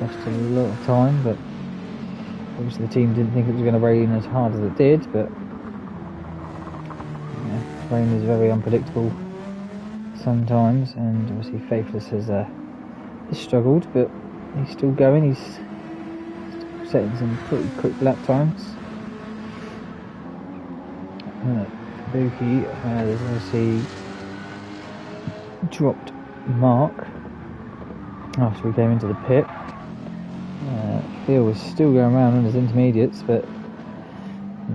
lost a lot of time, but obviously the team didn't think it was going to rain as hard as it did. But yeah, rain is very unpredictable sometimes, and obviously Faithless has struggled, but he's still going. He's still setting some pretty quick lap times. Buki has obviously dropped Mark after we came into the pit. Phil was still going around on his intermediates, but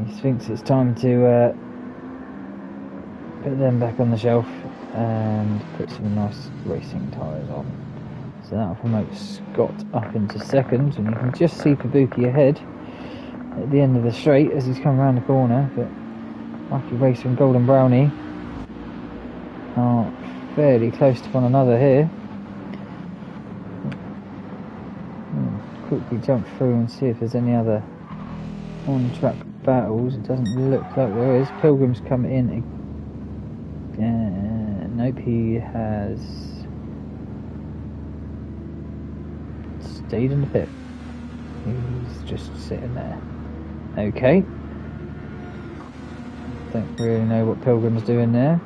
he thinks it's time to put them back on the shelf and put some nice racing tyres on. So that'll promote Scott up into second, and you can just see Kabuki ahead at the end of the straight as he's come around the corner. But Lucky Racer and Golden Brownie are fairly close to one another here. Quickly jump through and see if there's any other on-track battles. It doesn't look like there is. Pilgrim's come in. Nope, he has stayed in the pit. He's just sitting there. Okay. Don't really know what Pilgrim's doing there.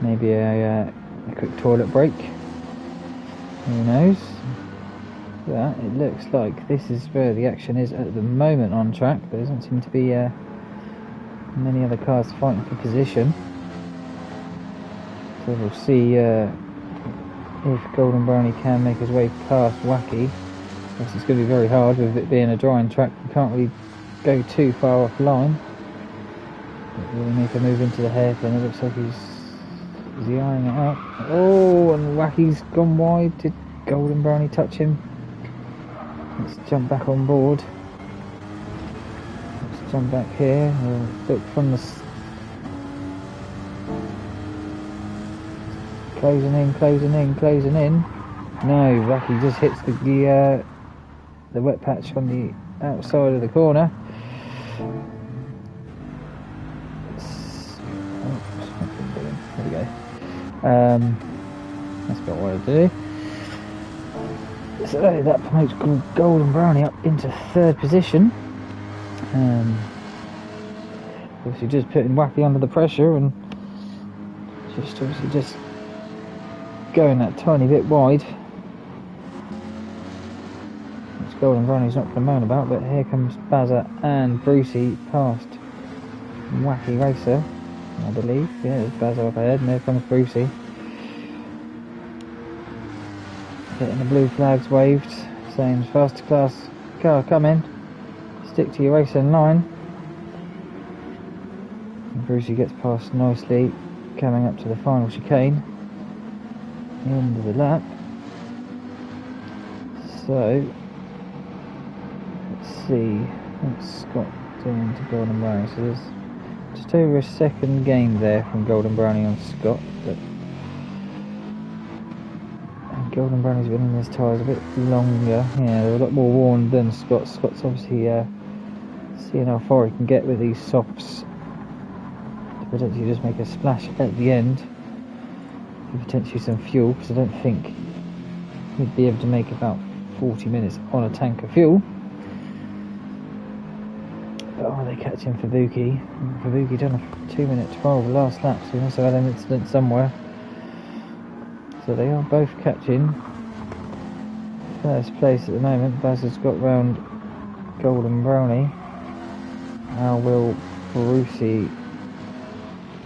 Maybe a quick toilet break. Who knows? But it looks like this is where the action is at the moment on track. There doesn't seem to be many other cars fighting for position. So we'll see if Golden Brownie can make his way past Wacky. Obviously it's going to be very hard with it being a drying track. You can't really go too far offline. But we'll make a move into the hairpin. It looks like is he eyeing it up? Oh, and Wacky's gone wide. Did Golden Brownie touch him? Let's jump back on board. Let's jump back here. We'll look from the closing in. No, Wacky just hits the wet patch on the outside of the corner. There we go. That's about what I do. So that promotes Golden Brownie up into third position. Obviously just putting Wacky under the pressure and just going that tiny bit wide. Which Golden Brownie's not going to moan about, but here comes Bazza and Brucey past Wacky Racer, I believe. Yeah, there's Bazza up ahead, and there comes Brucey. Getting the blue flags waved, saying faster class car coming, stick to your racing line. And Brucey gets past nicely, coming up to the final chicane, the end of the lap. So let's see what's Scott doing to Golden Brownie. So there's just over a second gain there from Golden Brownie on Scott, but Golden Brownie's been in his tyres a bit longer. Yeah, they're a lot more worn than Scott. Scott's obviously seeing how far he can get with these softs to potentially just make a splash at the end. Potentially some fuel, because I don't think he'd be able to make about 40 minutes on a tank of fuel. Oh, they're catching Fubuki. Fubuki done a 2:12 last lap, so he must have had an incident somewhere. So they are both catching first place at the moment. Baz has got round Golden Brownie. How will Brucey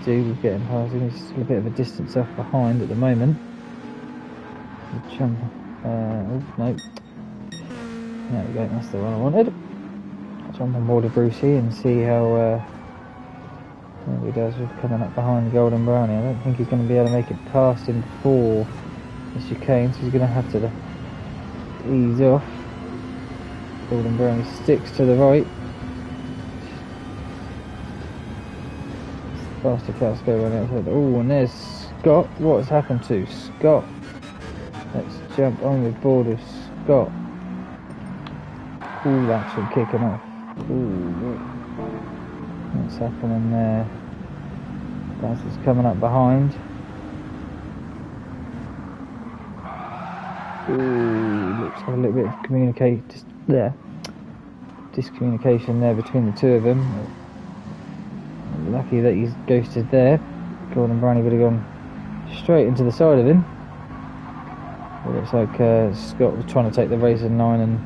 do with getting past him? He's still a bit of a distance off behind at the moment. Jump. Oh, no. There we go, that's the one I wanted. Jump on board of Brucey and see how he does with coming up behind Golden Brownie. I don't think he's going to be able to make it past him before the chicane, so he's going to have to ease off. Golden Brownie sticks to the right. Faster cars go on the outside. Oh, and there's Scott. What has happened to Scott? Let's jump on with board of Scott. All action kicking off. Ooh, what's happening there? Baz is coming up behind. Ooh, looks like a little bit of discommunication there between the two of them. Lucky that he's ghosted there. Golden Brownie would have gone straight into the side of him. It looks like Scott was trying to take the race in line, and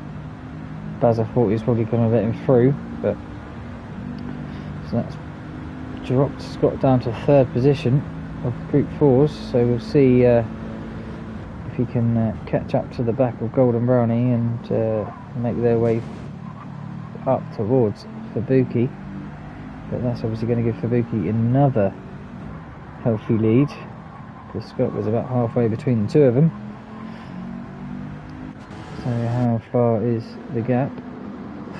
Baz thought he was probably going to let him through, but so that's dropped Scott down to third position of Group 4s. So we'll see if he can catch up to the back of Golden Brownie and make their way up towards Fubuki. But that's obviously going to give Fubuki another healthy lead, because Scott was about halfway between the two of them. So how far is the gap?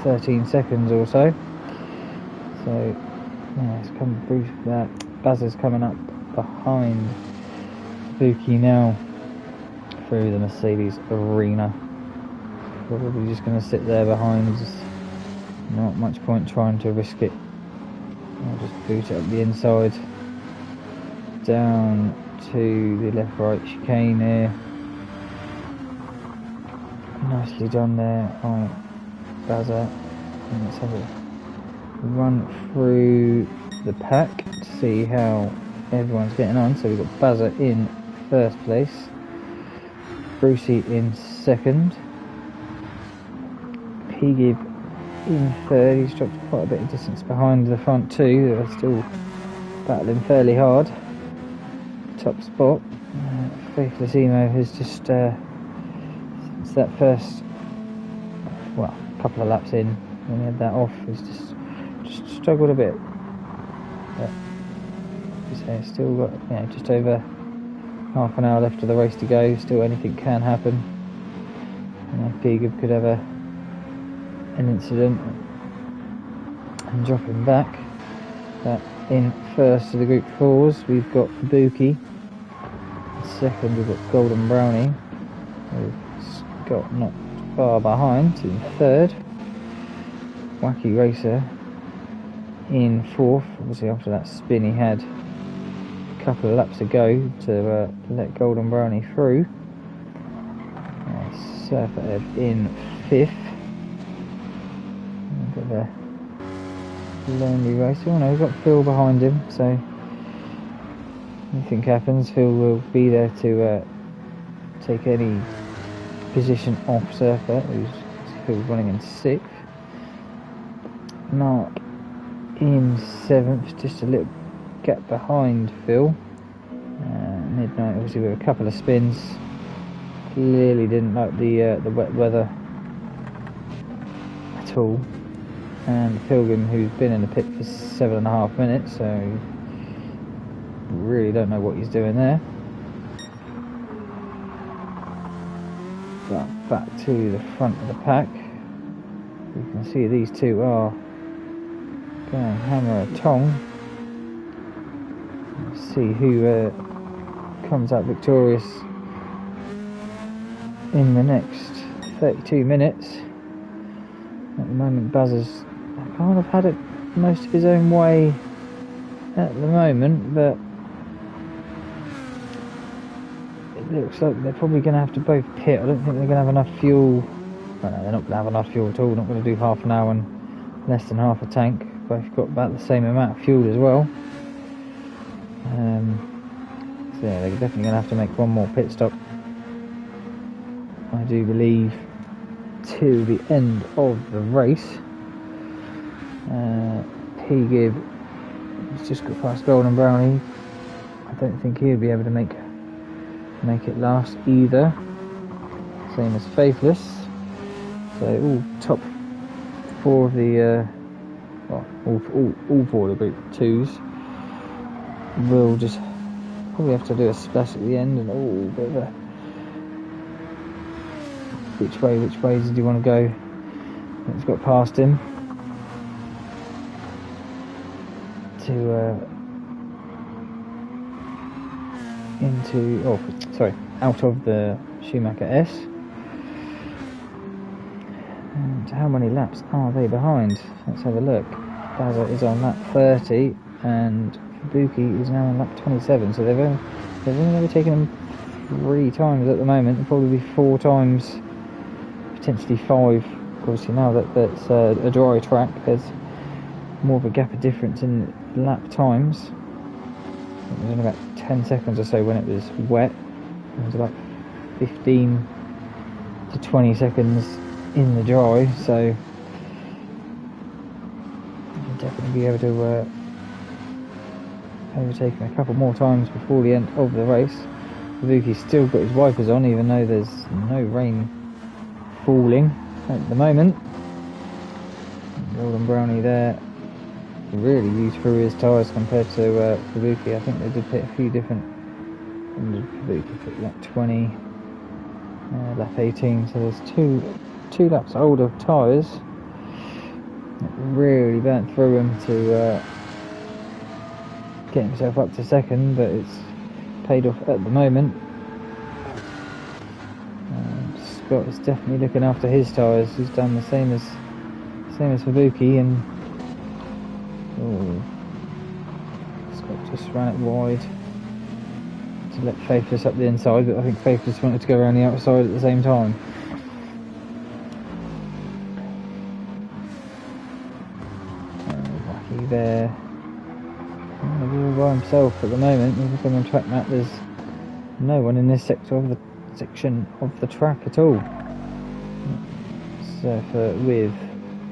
13 seconds or so. So yeah, it's come Baz is coming up behind Fubuki now through the Mercedes arena. Probably just going to sit there behind. Just not much point trying to risk it. I'll just boot it up the inside, down to the left-right chicane here. Nicely done there by Bazza. And let's have a run through the pack to see how everyone's getting on. So we've got Bazza in first place, Brucey in second, P-Gib in third. He's dropped quite a bit of distance behind the front two. They're still battling fairly hard. Top spot. Faithless Emo has just since that first, well, couple of laps in, when he had that off, he's just struggled a bit. But so still got just over half an hour left of the race to go. Still anything can happen. P-Gib could have an incident and drop him back. But in first of the Group 4s we've got Fubuki. In second we've got Golden Brownie. We've got not far behind in third. Wacky Racer in fourth, obviously after that spin he had a couple of laps ago to let Golden Brownie through. Surfer in fifth. Got the lonely racer. Oh no, he's got Phil behind him, so anything happens, Phil will be there to take any position off Surfer, who's Phil running in sixth. Mark in seventh, just a little gap behind Phil. Midnight obviously with a couple of spins. Clearly didn't like the wet weather at all. And Pilgrim, who's been in the pit for 7.5 minutes, so really don't know what he's doing there. But back to the front of the pack, you can see these two are going hammer a tong. Let's see who comes out victorious in the next 32 minutes. At the moment Buzzer's kind of had it most of his own way at the moment, but it looks like they're probably going to have to both pit. I don't think they're going to have enough fuel. Well, no, they're not going to have enough fuel at all. Not going to do half an hour and less than half a tank. Both got about the same amount of fuel as well. So yeah, they're definitely going to have to make one more pit stop, I do believe, to the end of the race. P-Gib has just got past Golden Brownie. I don't think he'll be able to make it last either. Same as Faithless. So all top four of the all four of the group twos will just probably have to do a splash at the end, and bit of a which ways do you want to go? It's got past him to out of the Schumacher S. And how many laps are they behind? Let's have a look. Baza is on lap 30 and Fubuki is now on lap 27, so they've only ever taken them 3 times at the moment. It'll probably be 4 times, potentially 5. Obviously now that's a dry track, there's more of a gap of difference in lap times. It was only about 10 seconds or so when it was wet. It was about 15 to 20 seconds in the dry, so you'll definitely be able to overtake him a couple more times before the end of the race. Fubuki's still got his wipers on, even though there's no rain falling at the moment. Golden Brownie there really used through his tyres compared to Fubuki. I think they did pit a few different. Fubuki pit lap 20, lap 18, so there's two laps older tyres. It really burnt through him to get himself up to second, but it's paid off at the moment. Scott is definitely looking after his tyres. He's done the same as Fubuki, and Scott just ran it wide to let Faithless up the inside, but I think Faithless wanted to go around the outside at the same time. Wacky there. He's all by himself at the moment. If you look on the track map, there's no one in this section of the track at all. So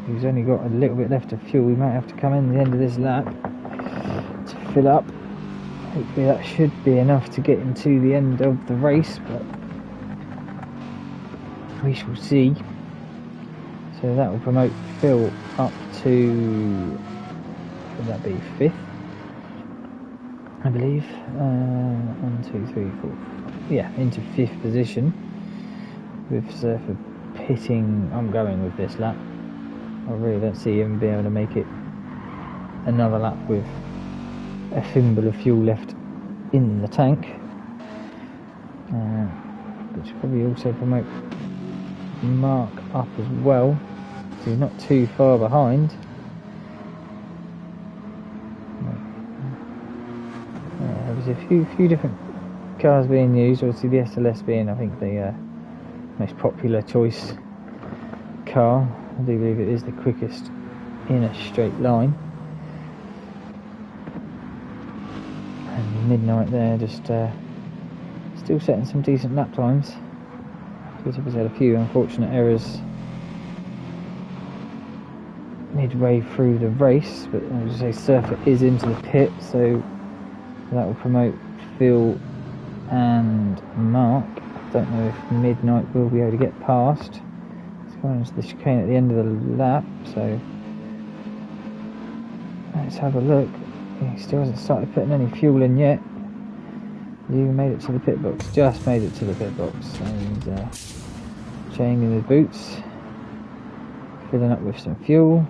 he's only got a little bit left of fuel. We might have to come in the end of this lap to fill up. Hopefully that should be enough to get him to the end of the race, but we shall see. So that will promote Phil up to, would that be 5th? I believe. 1, 2, 3, 4. Yeah, into 5th position. With Surfer pitting, I'm going with this lap. I really don't see him being able to make it another lap with a thimble of fuel left in the tank. Which will probably also promote Mark up as well. So he's not too far behind. There's a few different cars being used. Obviously the SLS being, I think, the most popular choice car. I do believe it is the quickest in a straight line. And Midnight there, just still setting some decent lap times. He's had a few unfortunate errors midway through the race, but as I say, Surfer is into the pit, so that will promote Phil and Mark. I don't know if Midnight will be able to get past. It's going into the chicane at the end of the lap, so let's have a look. He still hasn't started putting any fuel in yet. He even made it to the pit box, just made it to the pit box, and changing his boots, filling up with some fuel.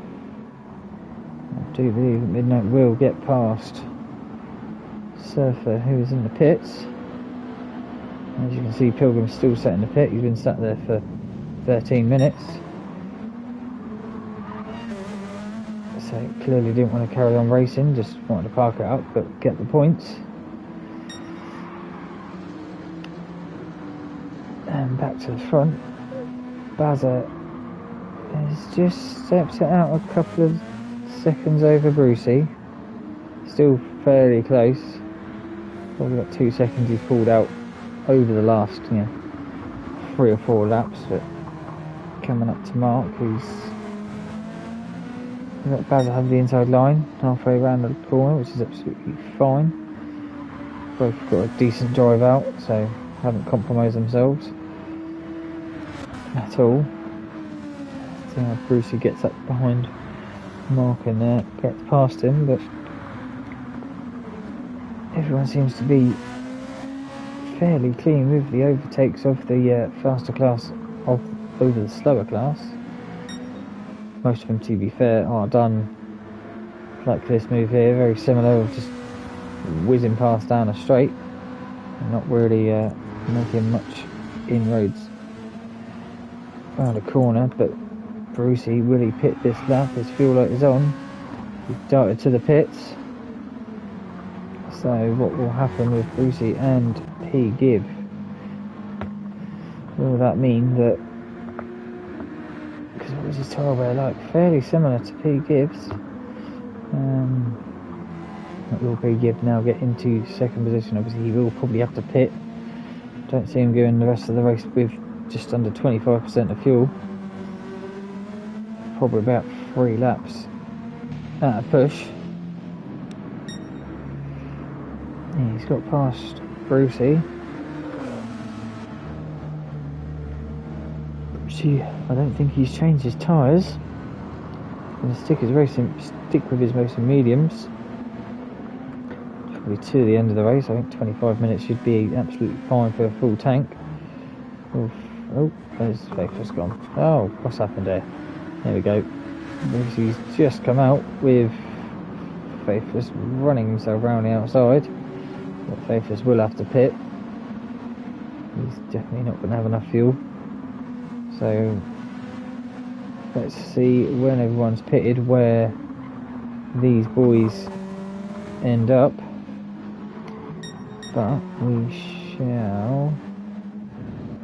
I do believe that Midnight will get past Surfer, who is in the pits. As you can see, Pilgrim's still sat in the pit. He's been sat there for 13 minutes. So clearly didn't want to carry on racing, just wanted to park it up, but get the points. And back to the front. Baza has just stepped it out a couple of seconds over Brucey. Still fairly close. Probably got 2 seconds he's pulled out over the last, 3 or 4 laps, but coming up to Mark, who's let Bazza have the inside line halfway around the corner, which is absolutely fine. Both got a decent drive out, so haven't compromised themselves at all. See how Brucey gets up behind Mark and gets past him, but everyone seems to be fairly clean with the overtakes of the faster class over the slower class. Most of them, to be fair, are done like this move here, very similar, of just whizzing past down a straight and not really making much inroads around a corner. But Brucey, will he pit this lap? His fuel light is on. He's darted to the pits. So what will happen with Brucey and P. Gibb? Will that mean that, because what was his tyre wear like? Fairly similar to P. Gibbs. Will P. Gibb now get into second position? Obviously he will probably have to pit. Don't see him going the rest of the race with just under 25% of fuel. Probably about 3 laps at a push. Yeah, he's got past Brucey. I don't think he's changed his tyres. Going to stick with his racing mediums. Probably to the end of the race. I think 25 minutes should be absolutely fine for a full tank. Oh, there's Faithful's gone. Oh, what's happened there? There we go. Brucey's just come out with Faithless running himself around the outside. But Faithless will have to pit. He's definitely not going to have enough fuel. So let's see when everyone's pitted where these boys end up. But we shall.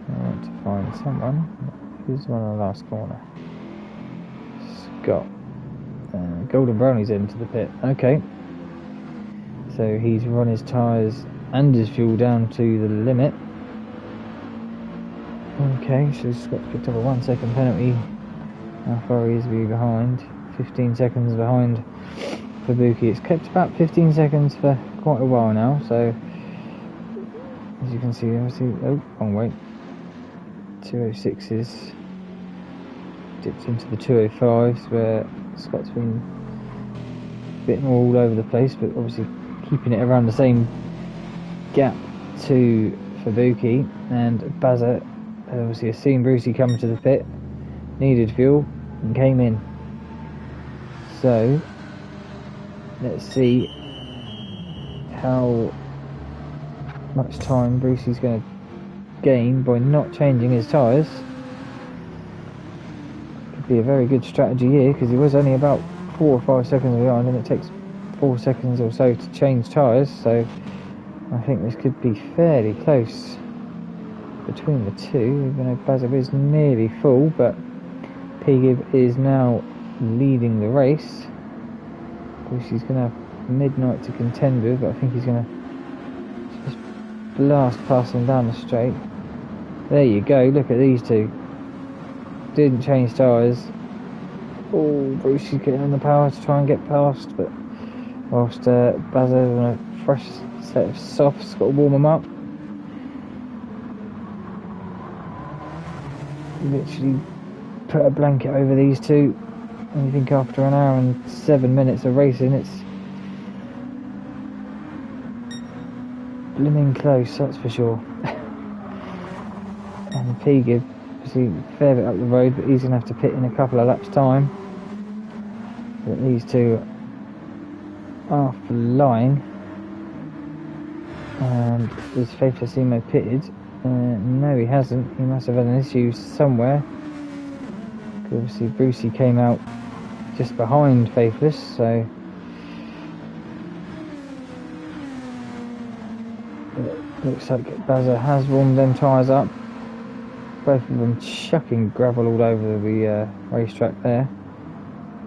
I want to find someone. Who's on the last corner? Scott. Golden Brownie's into the pit. Okay. So he's run his tyres and his fuel down to the limit. Okay, so Scott's picked up a 1 second penalty. How far is he behind? 15 seconds behind Fabuki. It's kept about 15 seconds for quite a while now, so as you can see, obviously, oh, wrong way. 206s dipped into the 205s, where Scott's been a bit more all over the place, but obviously keeping it around the same gap to Fabuki. And Bazza obviously has seen Brucey come to the pit, needed fuel, and came in. So let's see how much time Brucey's going to gain by not changing his tyres. Could be a very good strategy here, because he was only about 4 or 5 seconds behind, and it takes 4 seconds or so to change tyres. So I think this could be fairly close between the two, even though Bazza is nearly full, but P-Gib is now leading the race. Of course, he's going to have Midnight to contend with, but I think he's going to just blast past him down the straight. There you go, look at these two. Didn't change tyres. Oh, Brucey's getting on the power to try and get past, but whilst Bazza on a fresh set of softs, got to warm them up. Literally put a blanket over these two, and you think after an hour and 7 minutes of racing, it's blooming close, that's for sure. And P-Gib, obviously a fair bit up the road, but he's going to have to pit in a couple of laps time. But these two are flying. And is Faithlessimo pitted? No, he hasn't. He must have had an issue somewhere. Obviously Brucey came out just behind Faithless, so it looks like Bazza has warmed them tyres up. Both of them chucking gravel all over the racetrack there.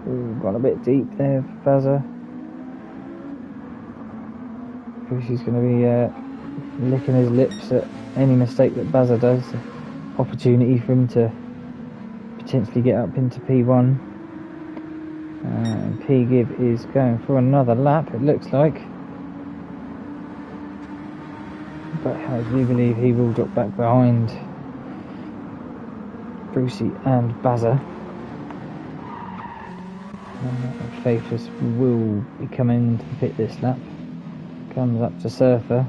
Ooh, got a bit deep there, Bazza. Brucey's going to be licking his lips at any mistake that Bazza does. Opportunity for him to potentially get up into P1. And P-Gib is going for another lap, it looks like. But I do believe he will drop back behind Brucey and Bazza. Faithless will be coming into the pit this lap. Comes up to Surfer.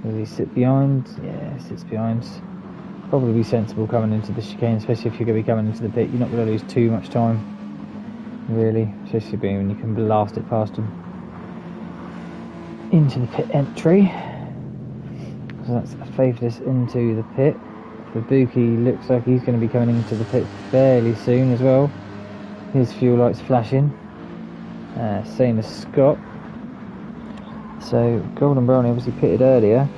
Will he sit behind? Yeah, sits behind. Probably be sensible coming into the chicane, especially if you're going to be coming into the pit. You're not going to lose too much time, really, especially when you can blast it past them into the pit entry. So that's Faithless into the pit. Fubuki looks like he's going to be coming into the pit fairly soon as well. His fuel lights flashing. Same as Scott. So Golden Brownie obviously pitted earlier.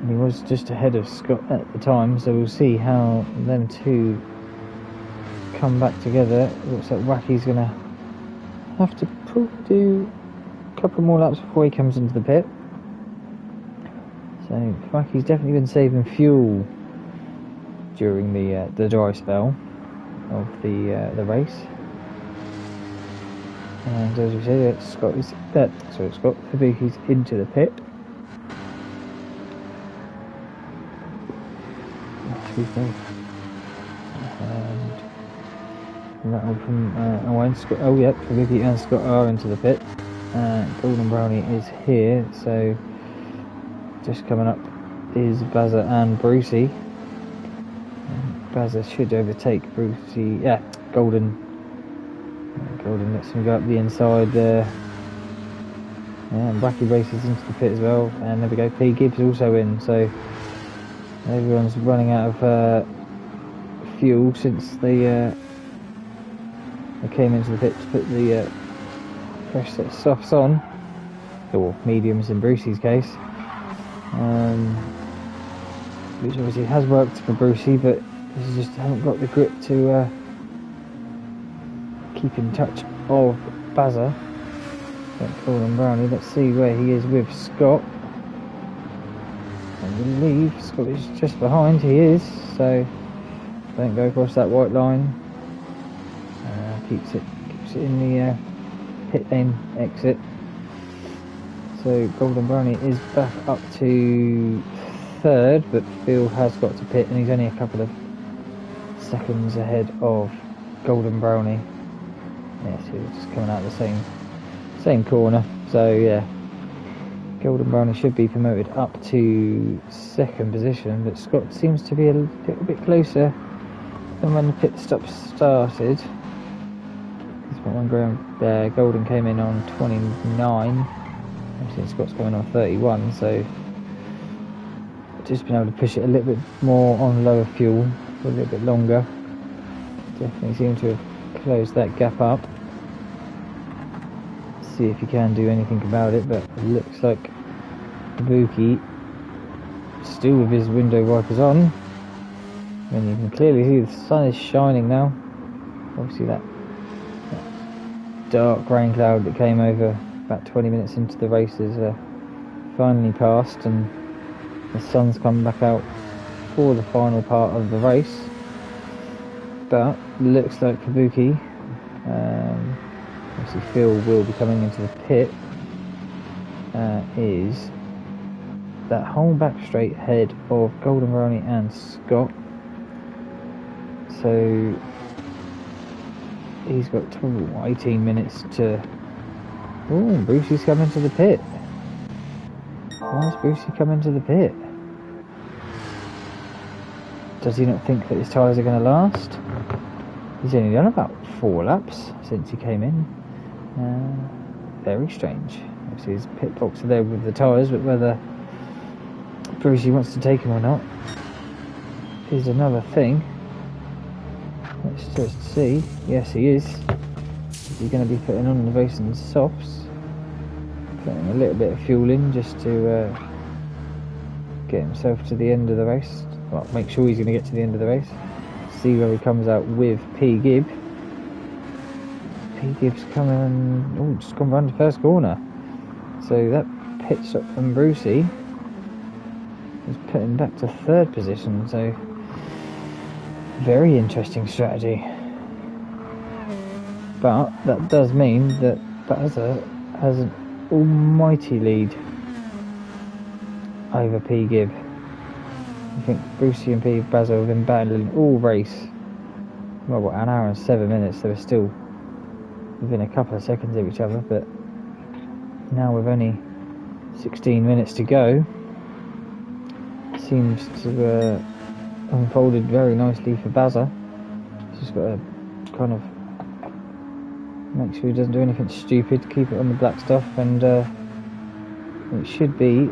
And he was just ahead of Scott at the time. So we'll see how them two come back together. Looks like Wacky's going to have to do a couple more laps before he comes into the pit. So Wacky's definitely been saving fuel during the dry spell of the race. And as we said, Scott Fubuki's into the pit. And that one from Scott. Oh yeah, Fubuki and Scott are into the pit. Golden Brownie is here, so just coming up is Bazza and Brucey. Bazza should overtake Brucey. Yeah, Golden lets him go up the inside there. Yeah, and Wacky races into the pit as well. And there we go, P-Gib's also in. So everyone's running out of fuel since they came into the pit to put the fresh set of softs on. Or mediums in Brucey's case. Which obviously has worked for Brucey, but he just haven't got the grip to keep in touch of Bazza. Golden Brownie, let's see where he is with Scott. I believe Scott is just behind, he is, so don't go across that white line. Keeps it in the pit lane exit. So Golden Brownie is back up to third, but Phil has got to pit and he's only a couple of seconds ahead of Golden Brownie. Yes, he was just coming out the same corner. So yeah, Golden Brownie should be promoted up to second position, but Scott seems to be a little bit closer than when the pit stop started. When Golden came in on 29. Obviously Scott's going on 31, so just been able to push it a little bit more on lower fuel for a little bit longer. Definitely seem to have closed that gap up. See if you can do anything about it, but it looks like Fubuki still with his window wipers on, and you can clearly see the sun is shining now. Obviously that dark rain cloud that came over about 20 minutes into the race is finally passed, and the sun's come back out for the final part of the race. But looks like Fubuki, obviously Phil will be coming into the pit, is that whole back straight ahead of Golden Brownie and Scott. So he's got 18 minutes to... Oh, Brucey's coming to the pit. Why is Brucey coming to the pit? Does he not think that his tyres are going to last? He's only done about 4 laps since he came in. Very strange. Obviously his pit box are there with the tyres, but whether Brucey wants to take him or not is another thing. Let's just see. Yes, he is. He's going to be putting on the racing softs. Putting a little bit of fuel in just to get himself to the end of the race. well, make sure he's going to get to the end of the race. See where he comes out with P. Gibb. P. Gibb's coming, oh, just gone round the first corner. So that pit stop from Brucey is putting back to third position. So very interesting strategy. But that does mean that Bazza has an almighty lead over P. Gibb. I think Brucey and Bazza have been battling all race. Well, what, an hour and 7 minutes, so we're still within a couple of seconds of each other, but now with only 16 minutes to go, seems to have unfolded very nicely for Bazza. Just got to kind of make sure he doesn't do anything stupid, keep it on the black stuff, and it should be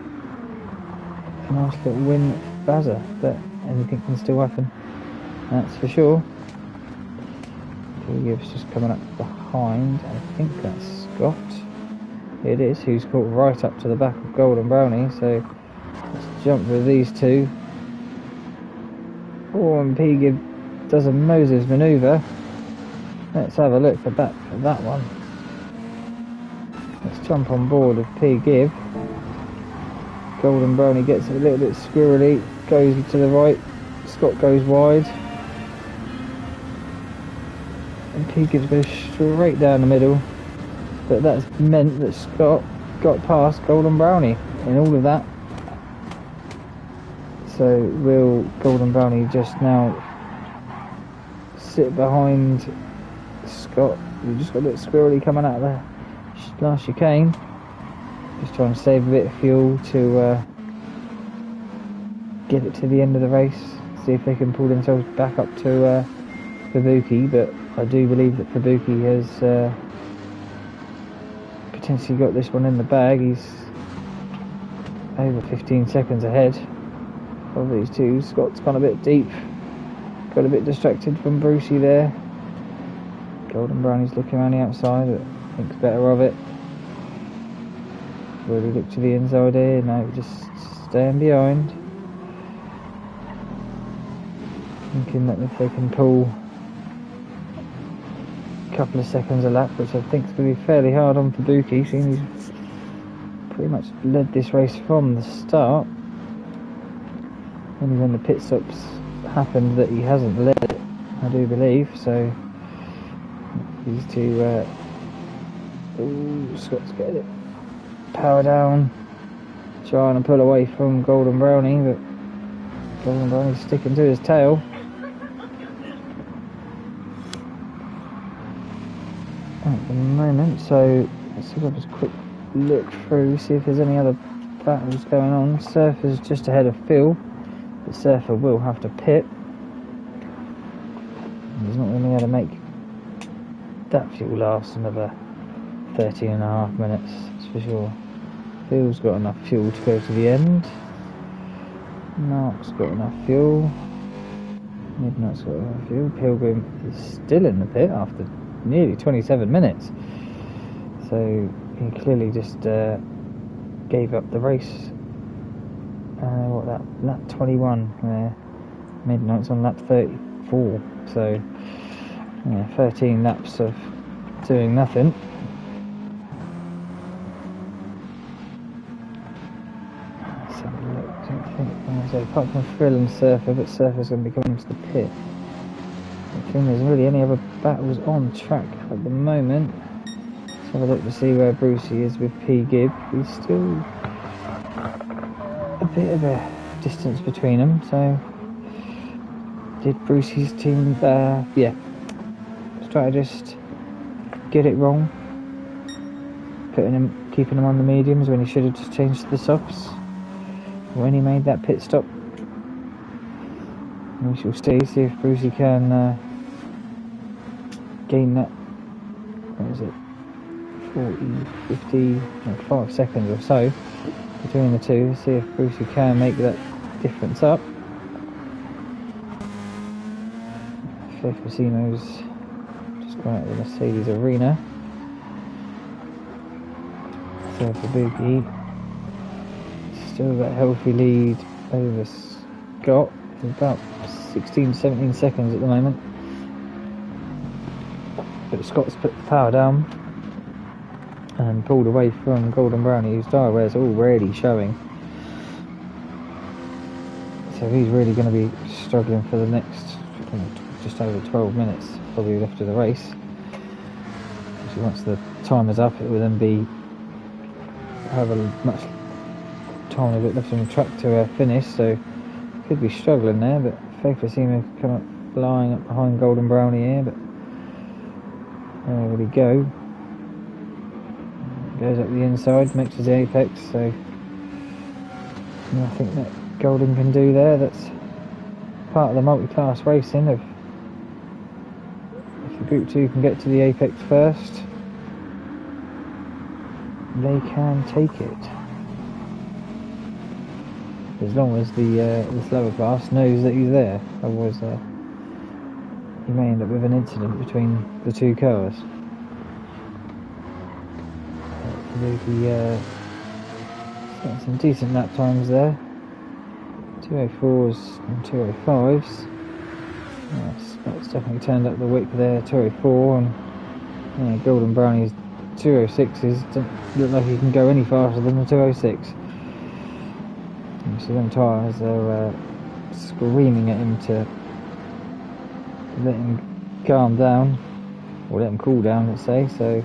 a nice little win for Bazza, but anything can still happen, that's for sure. Gibbs just coming up behind, I think that's Scott. It is, who's caught right up to the back of Golden Brownie, so let's jump with these two. Oh, and P. Gibb does a Moses manoeuvre. Let's have a look at that one. Let's jump on board with P. Gibb. Golden Brownie gets it a little bit squirrely, goes to the right, Scott goes wide. And P. Gibbs goes straight down the middle, but that's meant that Scott got past Golden Brownie in all of that. So will Golden Brownie just now sit behind Scott, who just got a bit squirrely coming out of the last chicane? Just trying to save a bit of fuel to get it to the end of the race, see if they can pull themselves back up to Fabuki, but I do believe that Fabuki has potentially got this one in the bag. He's over 15 seconds ahead of these two. Scott's gone a bit deep, got a bit distracted from Brucey there. Golden Brownie's looking around the outside, but thinks better of it. Really look to the inside here, no, just staying behind. Thinking that if they can pull couple of seconds a lap, which I think is going to be fairly hard on Fabuki, seeing he's pretty much led this race from the start. Only when the pit stops happened that he hasn't led it, I do believe. So these two, Scott's getting it, power down, trying to pull away from Golden Brownie, but Golden Brownie's sticking to his tail. At the moment, so let's have a quick look through, see if there's any other battles going on. Surfer's just ahead of Phil, but Surfer will have to pit. He's not going to be able to make that fuel last another 13.5 minutes, that's for sure. Phil's got enough fuel to go to the end. Mark's got enough fuel. Midnight's got enough fuel. Pilgrim is still in the pit after nearly 27 minutes, so he clearly just gave up the race. What, that lap 21, Midnight's on lap 34, so yeah, 13 laps of doing nothing. Let's have a look. I don't think, so apart from Phil and Surfer, but Surfer's going to be coming to the pit. I don't think there's really any other battles on track at the moment. Let's have a look to see where Brucey is with P. Gibb. He's still a bit of a distance between them, so did Brucey's team, strategist, get it wrong? Keeping him on the mediums when he should have just changed to the softs when he made that pit stop. We shall see if Brucey can gain that, what is it, 40, 50, 5 seconds or so between the two. See if Brucey can make that difference up. Fifth Casino's just gone out of the Mercedes arena. So for Boogie, still got a healthy lead over Scott, about 16-17 seconds at the moment. But Scott's put the power down and pulled away from Golden Brownie, whose tyre wear's already showing. So he's really going to be struggling for the next just over 12 minutes, probably left of the race. Because once the time is up, it will then be however much time a bit left on the track to finish. So could be struggling there, but Faithful seem to come up flying up behind Golden Brownie here. But there we go. Goes up the inside, mixes the apex. So nothing that Golden can do there. That's part of the multi-class racing. If the Group 2 can get to the apex first, they can take it. As long as the slower class knows that he's there, otherwise you may end up with an incident between the two cars. He some decent lap times there. 204s and 205s. That's definitely turned up the whip there. 204 and Golden Brownie's 206s don't look like he can go any faster than the 206. And so them tyres are screaming at him to let him calm down, or let him cool down, let's say. So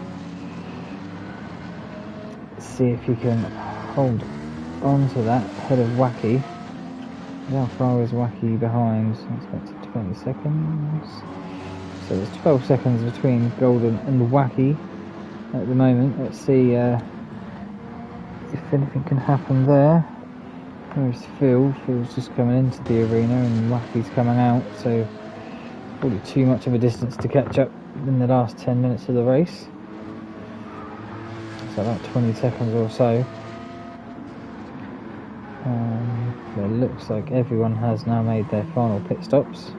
let's see if he can hold on to that ahead of Wacky. How far is Wacky behind? It's about 20 seconds. So there's 12 seconds between Golden and Wacky at the moment. Let's see if anything can happen there. There's Phil. Phil's just coming into the arena and Wacky's coming out. So probably too much of a distance to catch up in the last 10 minutes of the race. So about 20 seconds or so. But it looks like everyone has now made their final pit stops.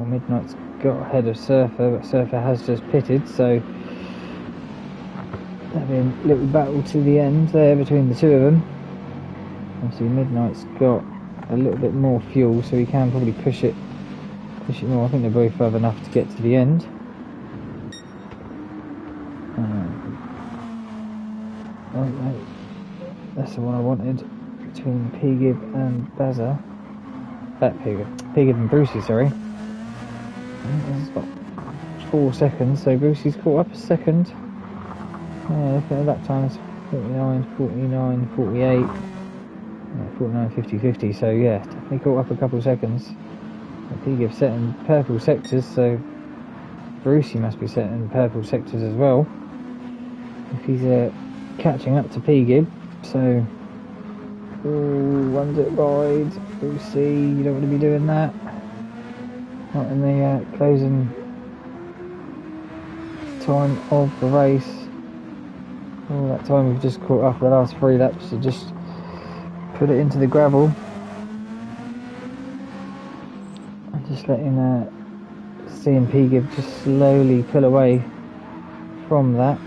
Midnight's got ahead of Surfer, but Surfer has just pitted, so there'll be a little battle to the end there between the two of them. Obviously Midnight's got a little bit more fuel, so he can probably push it more. I think they're both far enough to get to the end. That's the one I wanted, between P-Gib and Bazza. P-Gib and Brucey, sorry. It's about 4 seconds, so Brucey's caught up a second. Looking at that time, it's 49, 49, 48, 49, 50, 50, so yeah, definitely caught up a couple of seconds. P-Gib set in purple sectors, so Brucey must be set in purple sectors as well. If he's catching up to P-Gib. So, one's it wide. Brucey, you don't want to be doing that. Not in the closing time of the race. All that time we've just caught up the last 3 laps to just put it into the gravel. And just letting seeing P-Gib just slowly pull away from that.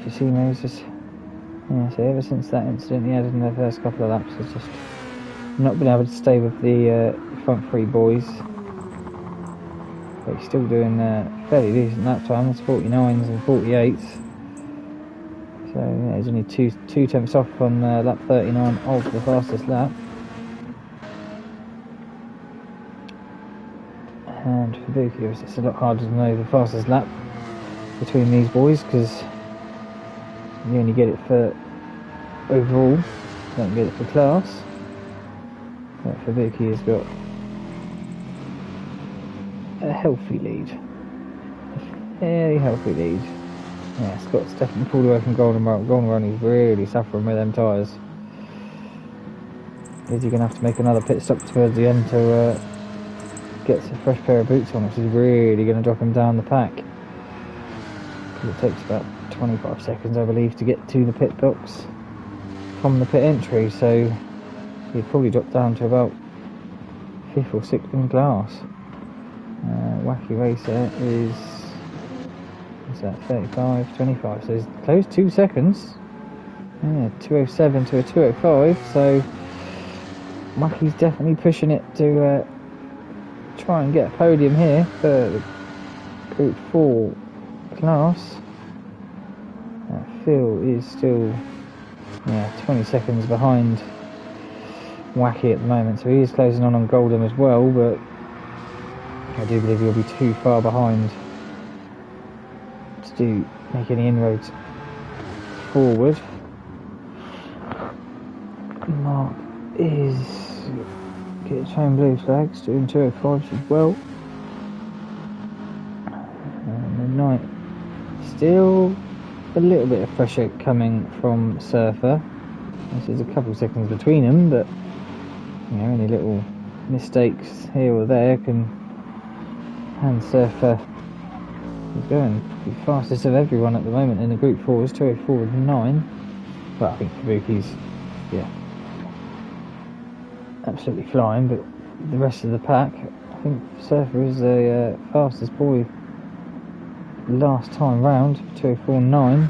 Casino's just, so ever since that incident he had in the first couple of laps, has just not been able to stay with the front 3 boys. But he's still doing fairly decent lap time. It's 49s and 48s. So yeah, he's only two tenths off on lap 39 of the fastest lap. And for Buki, it's a lot harder to know the fastest lap between these boys, because you only get it for overall, you don't get it for class. But Fabuki has got a healthy lead. A very healthy lead. Yeah, Scott's definitely pulled away from Golden Run. Golden Run is really suffering with them tyres. Is he going to have to make another pit stop towards the end to get a fresh pair of boots on, which is really going to drop him down the pack. It takes about 25 seconds, I believe, to get to the pit box from the pit entry, so he'd probably drop down to about 5th or 6th in class. Wacky Racer is What's that? 35, 25. So he's close 2 seconds. Yeah, 207 to a 205. So Mucky's definitely pushing it to try and get a podium here for the Group 4 class. Phil is still 20 seconds behind Wacky at the moment, so he is closing on Golden as well, but I do believe he'll be too far behind to make any inroads forward. Mark is getting his own blue flags, doing 205 as well. And the night still a little bit of pressure coming from Surfer. This is a couple of seconds between them, but any little mistakes here or there can hand Surfer. He's going the fastest of everyone at the moment in the Group 4 is 204.9. But I think Kabuki's absolutely flying, but the rest of the pack, I think Surfer is the fastest boy last time round, 204.9.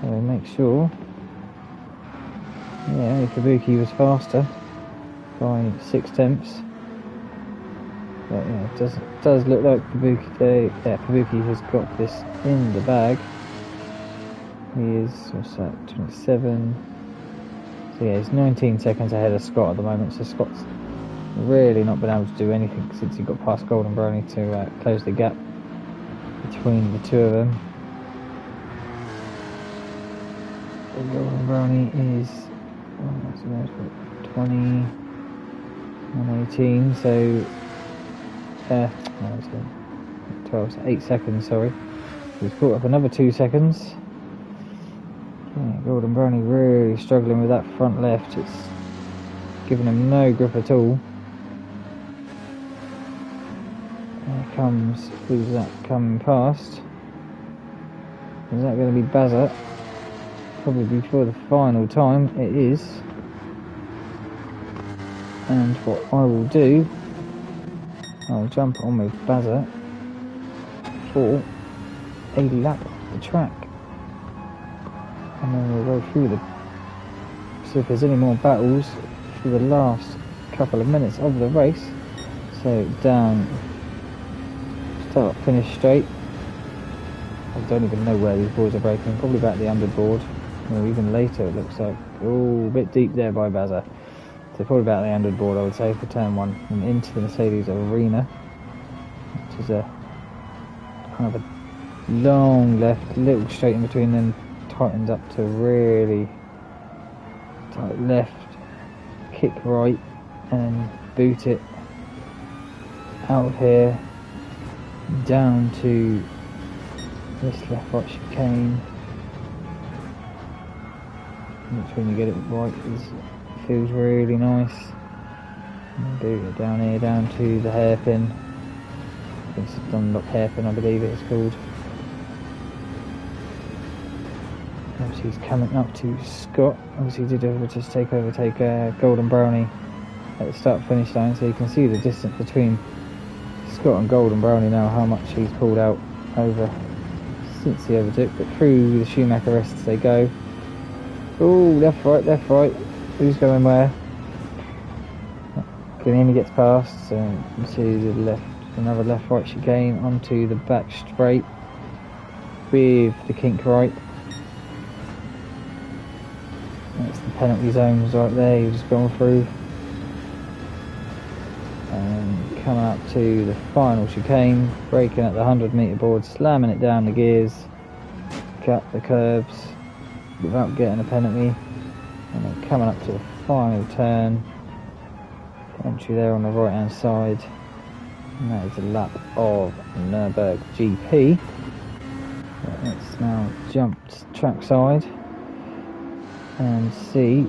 So make sure. Kabuki was faster by 6 tenths. But it does look like Kabuki has got this in the bag. He is, 27. So he's 19 seconds ahead of Scott at the moment. So Scott's really not been able to do anything since he got past Golden Brownie to close the gap between the two of them. And Golden Brownie is 20, 118, so 12, so 8 seconds, sorry. He's caught up another 2 seconds. Golden Brownie really struggling with that front left. It's giving him no grip at all. Here comes, who's that coming past? Is that going to be Bazza? Probably for the final time. It is. And what I will do, I'll jump on with Bazza for a lap of the track. And then we'll go through see if there's any more battles for the last couple of minutes of the race. So down, start, finish straight. I don't even know where these boards are breaking, probably back the underboard, or even later it looks like. Oh, a bit deep there by Bazza. So probably about the underboard I would say for turn 1 and into the Mercedes arena, which is a kind of a long left, little straight in between, then tightens up to really tight left, kick right and boot it out of here down to this left right chicane, which when you get it right feels really nice. And boot it down here down to the hairpin. I think it's a Dunlop hairpin, I believe it is called. Obviously he's coming up to Scott. Obviously he did just overtake Golden Brownie at the start finish line, so you can see the distance between Scott and Golden Brownie now, how much he's pulled out over since he overtook. But through the Schumacher rests they go. Oh, left right. Who's going where? Ganini gets past, so you can see the left, another left right chicane onto the back straight with the kink right. That's the penalty zones right there, you've just gone through. And coming up to the final chicane, braking at the 100-metre board, slamming it down the gears, cut the curbs without getting a penalty. And then coming up to the final turn, entry there on the right hand side. And that is a lap of Nürburgring GP. Let's now jump trackside and see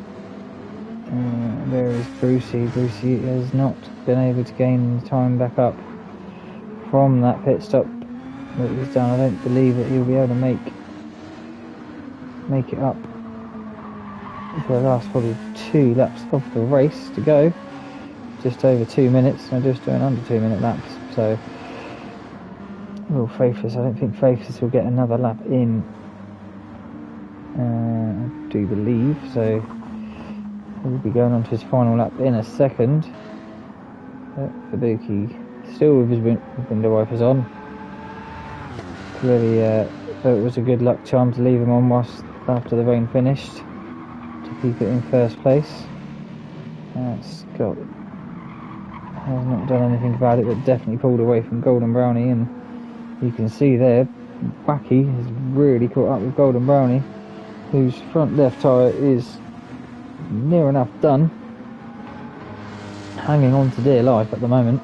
where is Brucey. Brucey has not been able to gain time back up from that pit stop that he's done. I don't believe that he'll be able to make it up for the last probably 2 laps of the race to go. Just over 2 minutes, and I'm just doing under 2 minute laps, so Will Faithless, I don't think Faithless will get another lap in, I do believe, so he'll be going on to his final lap in a second. Fabuki still with his window wipers on. Clearly thought it was a good luck charm to leave him on whilst after the rain finished to keep it in first place. Scott has not done anything about it, but definitely pulled away from Golden Brownie, and you can see there Wacky has really caught up with Golden Brownie, whose front left tyre is near enough done, hanging on to dear life at the moment.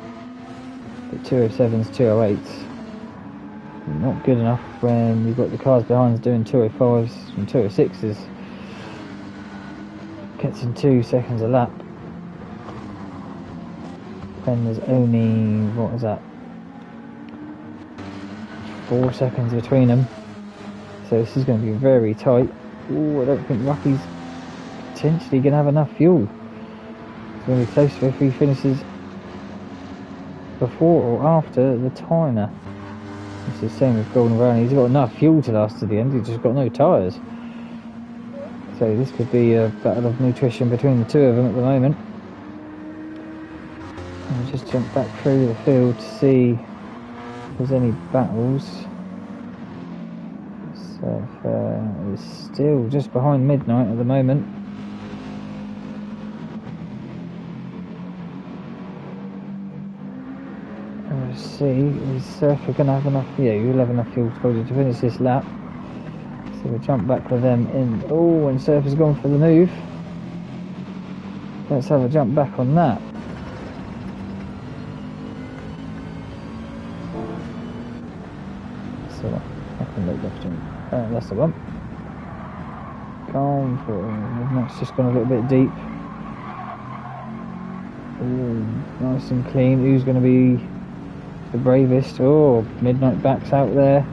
But 207s, 208s, not good enough when you've got the cars behind doing 205s and 206s. Gets in 2 seconds a lap. Then there's only, what is that, 4 seconds between them. So this is going to be very tight. Ooh, I don't think Rocky's potentially going to have enough fuel. It's going to be close if he finishes before or after the timer. It's the same with Golden Brownie. He's got enough fuel to last to the end, he's just got no tyres. So this could be a battle of nutrition between the two of them at the moment. I'll just jump back through the field to see if there's any battles. So is still just behind Midnight at the moment. Let's see, is Surfer going to have enough? Yeah, he'll have enough fuel to finish this lap. So we'll jump back with them in. Oh, and Surfer's gone for the move. Let's have a jump back on that. So I can look left him. That's the one. Gone for Midnight's just gone a little bit deep. Ooh, nice and clean. Who's going to be the bravest? Oh, Midnight backs out there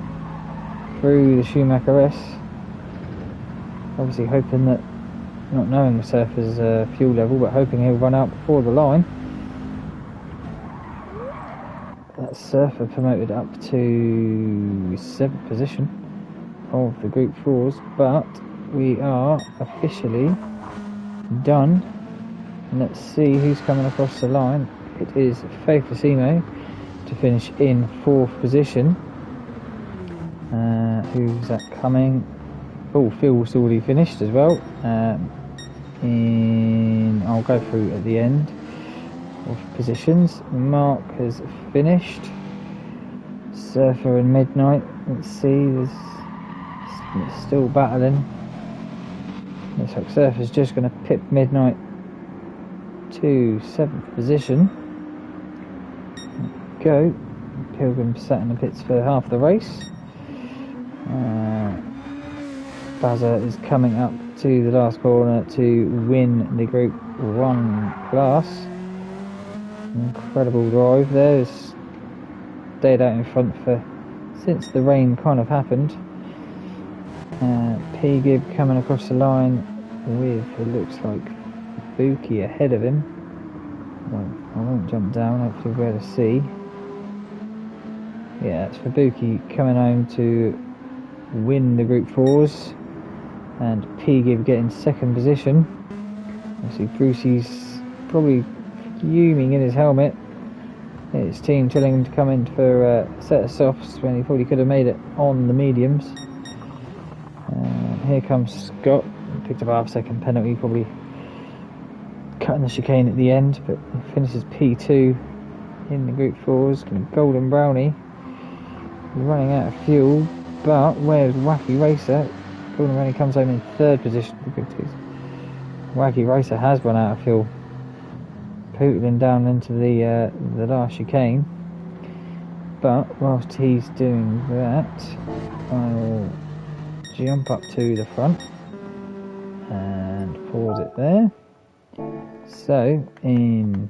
through the Schumacher S. Obviously hoping that, not knowing the Surfer's fuel level, but hoping he'll run out before the line. That Surfer promoted up to 7th position of the Group 4s, but we are officially done. Let's see who's coming across the line. It is Faithless Emo to finish in 4th position. Who's that coming? Oh, Phil's already finished as well. I'll go through at the end of positions. Mark has finished. Surfer and Midnight. Let's see, there's still battling. Looks like Surfer's just going to pip Midnight to 7th position. Go. Pilgrim sat in the pits for half the race. Bazza is coming up to the last corner to win the Group 1 class. Incredible drive there. It's stayed out in front since the rain kind of happened. P-Gib coming across the line with, it looks like, Buki ahead of him. Well, I won't jump down, hopefully we'll be able to see. Yeah, it's Fabuki coming home to win the Group 4s, and P-Gib getting 2nd position. Obviously Brucey's probably fuming in his helmet. His team telling him to come in for a set of softs when he probably could have made it on the mediums. Here comes Scott, picked up a half-second penalty, probably cutting the chicane at the end, but finishes P2 in the Group 4s. Golden Brownie running out of fuel, but where's Wacky Racer? Golden Brownie comes home in 3rd position for Group 2s. Wacky Racer has run out of fuel, pootling down into the last chicane. But whilst he's doing that, I'll jump up to the front and pause it there. So I'll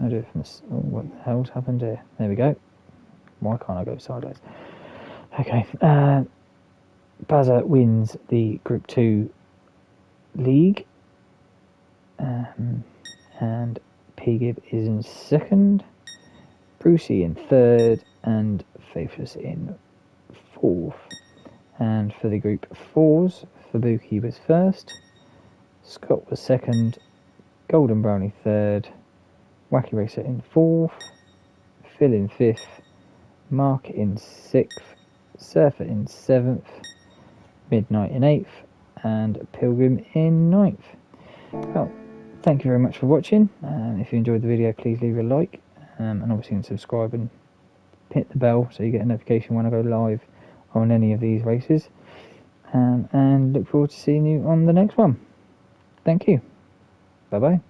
do it from this. Oh, what the hell's happened here? There we go. Why can't I go sideways? Okay. Bazza wins the Group 2 league. And P-Gib is in 2nd. Brucey in 3rd, and Faithless in 4th. And for the Group 4s, Fabuki was 1st, Scott was 2nd, Golden Brownie 3rd, Wacky Racer in 4th, Phil in 5th, Mark in 6th, Surfer in 7th, Midnight in 8th, and Pilgrim in 9th. Well, thank you very much for watching. If you enjoyed the video, please leave a like, and obviously subscribe and hit the bell so you get a notification when I go live on any of these races. And look forward to seeing you on the next one. Thank you. Bye bye.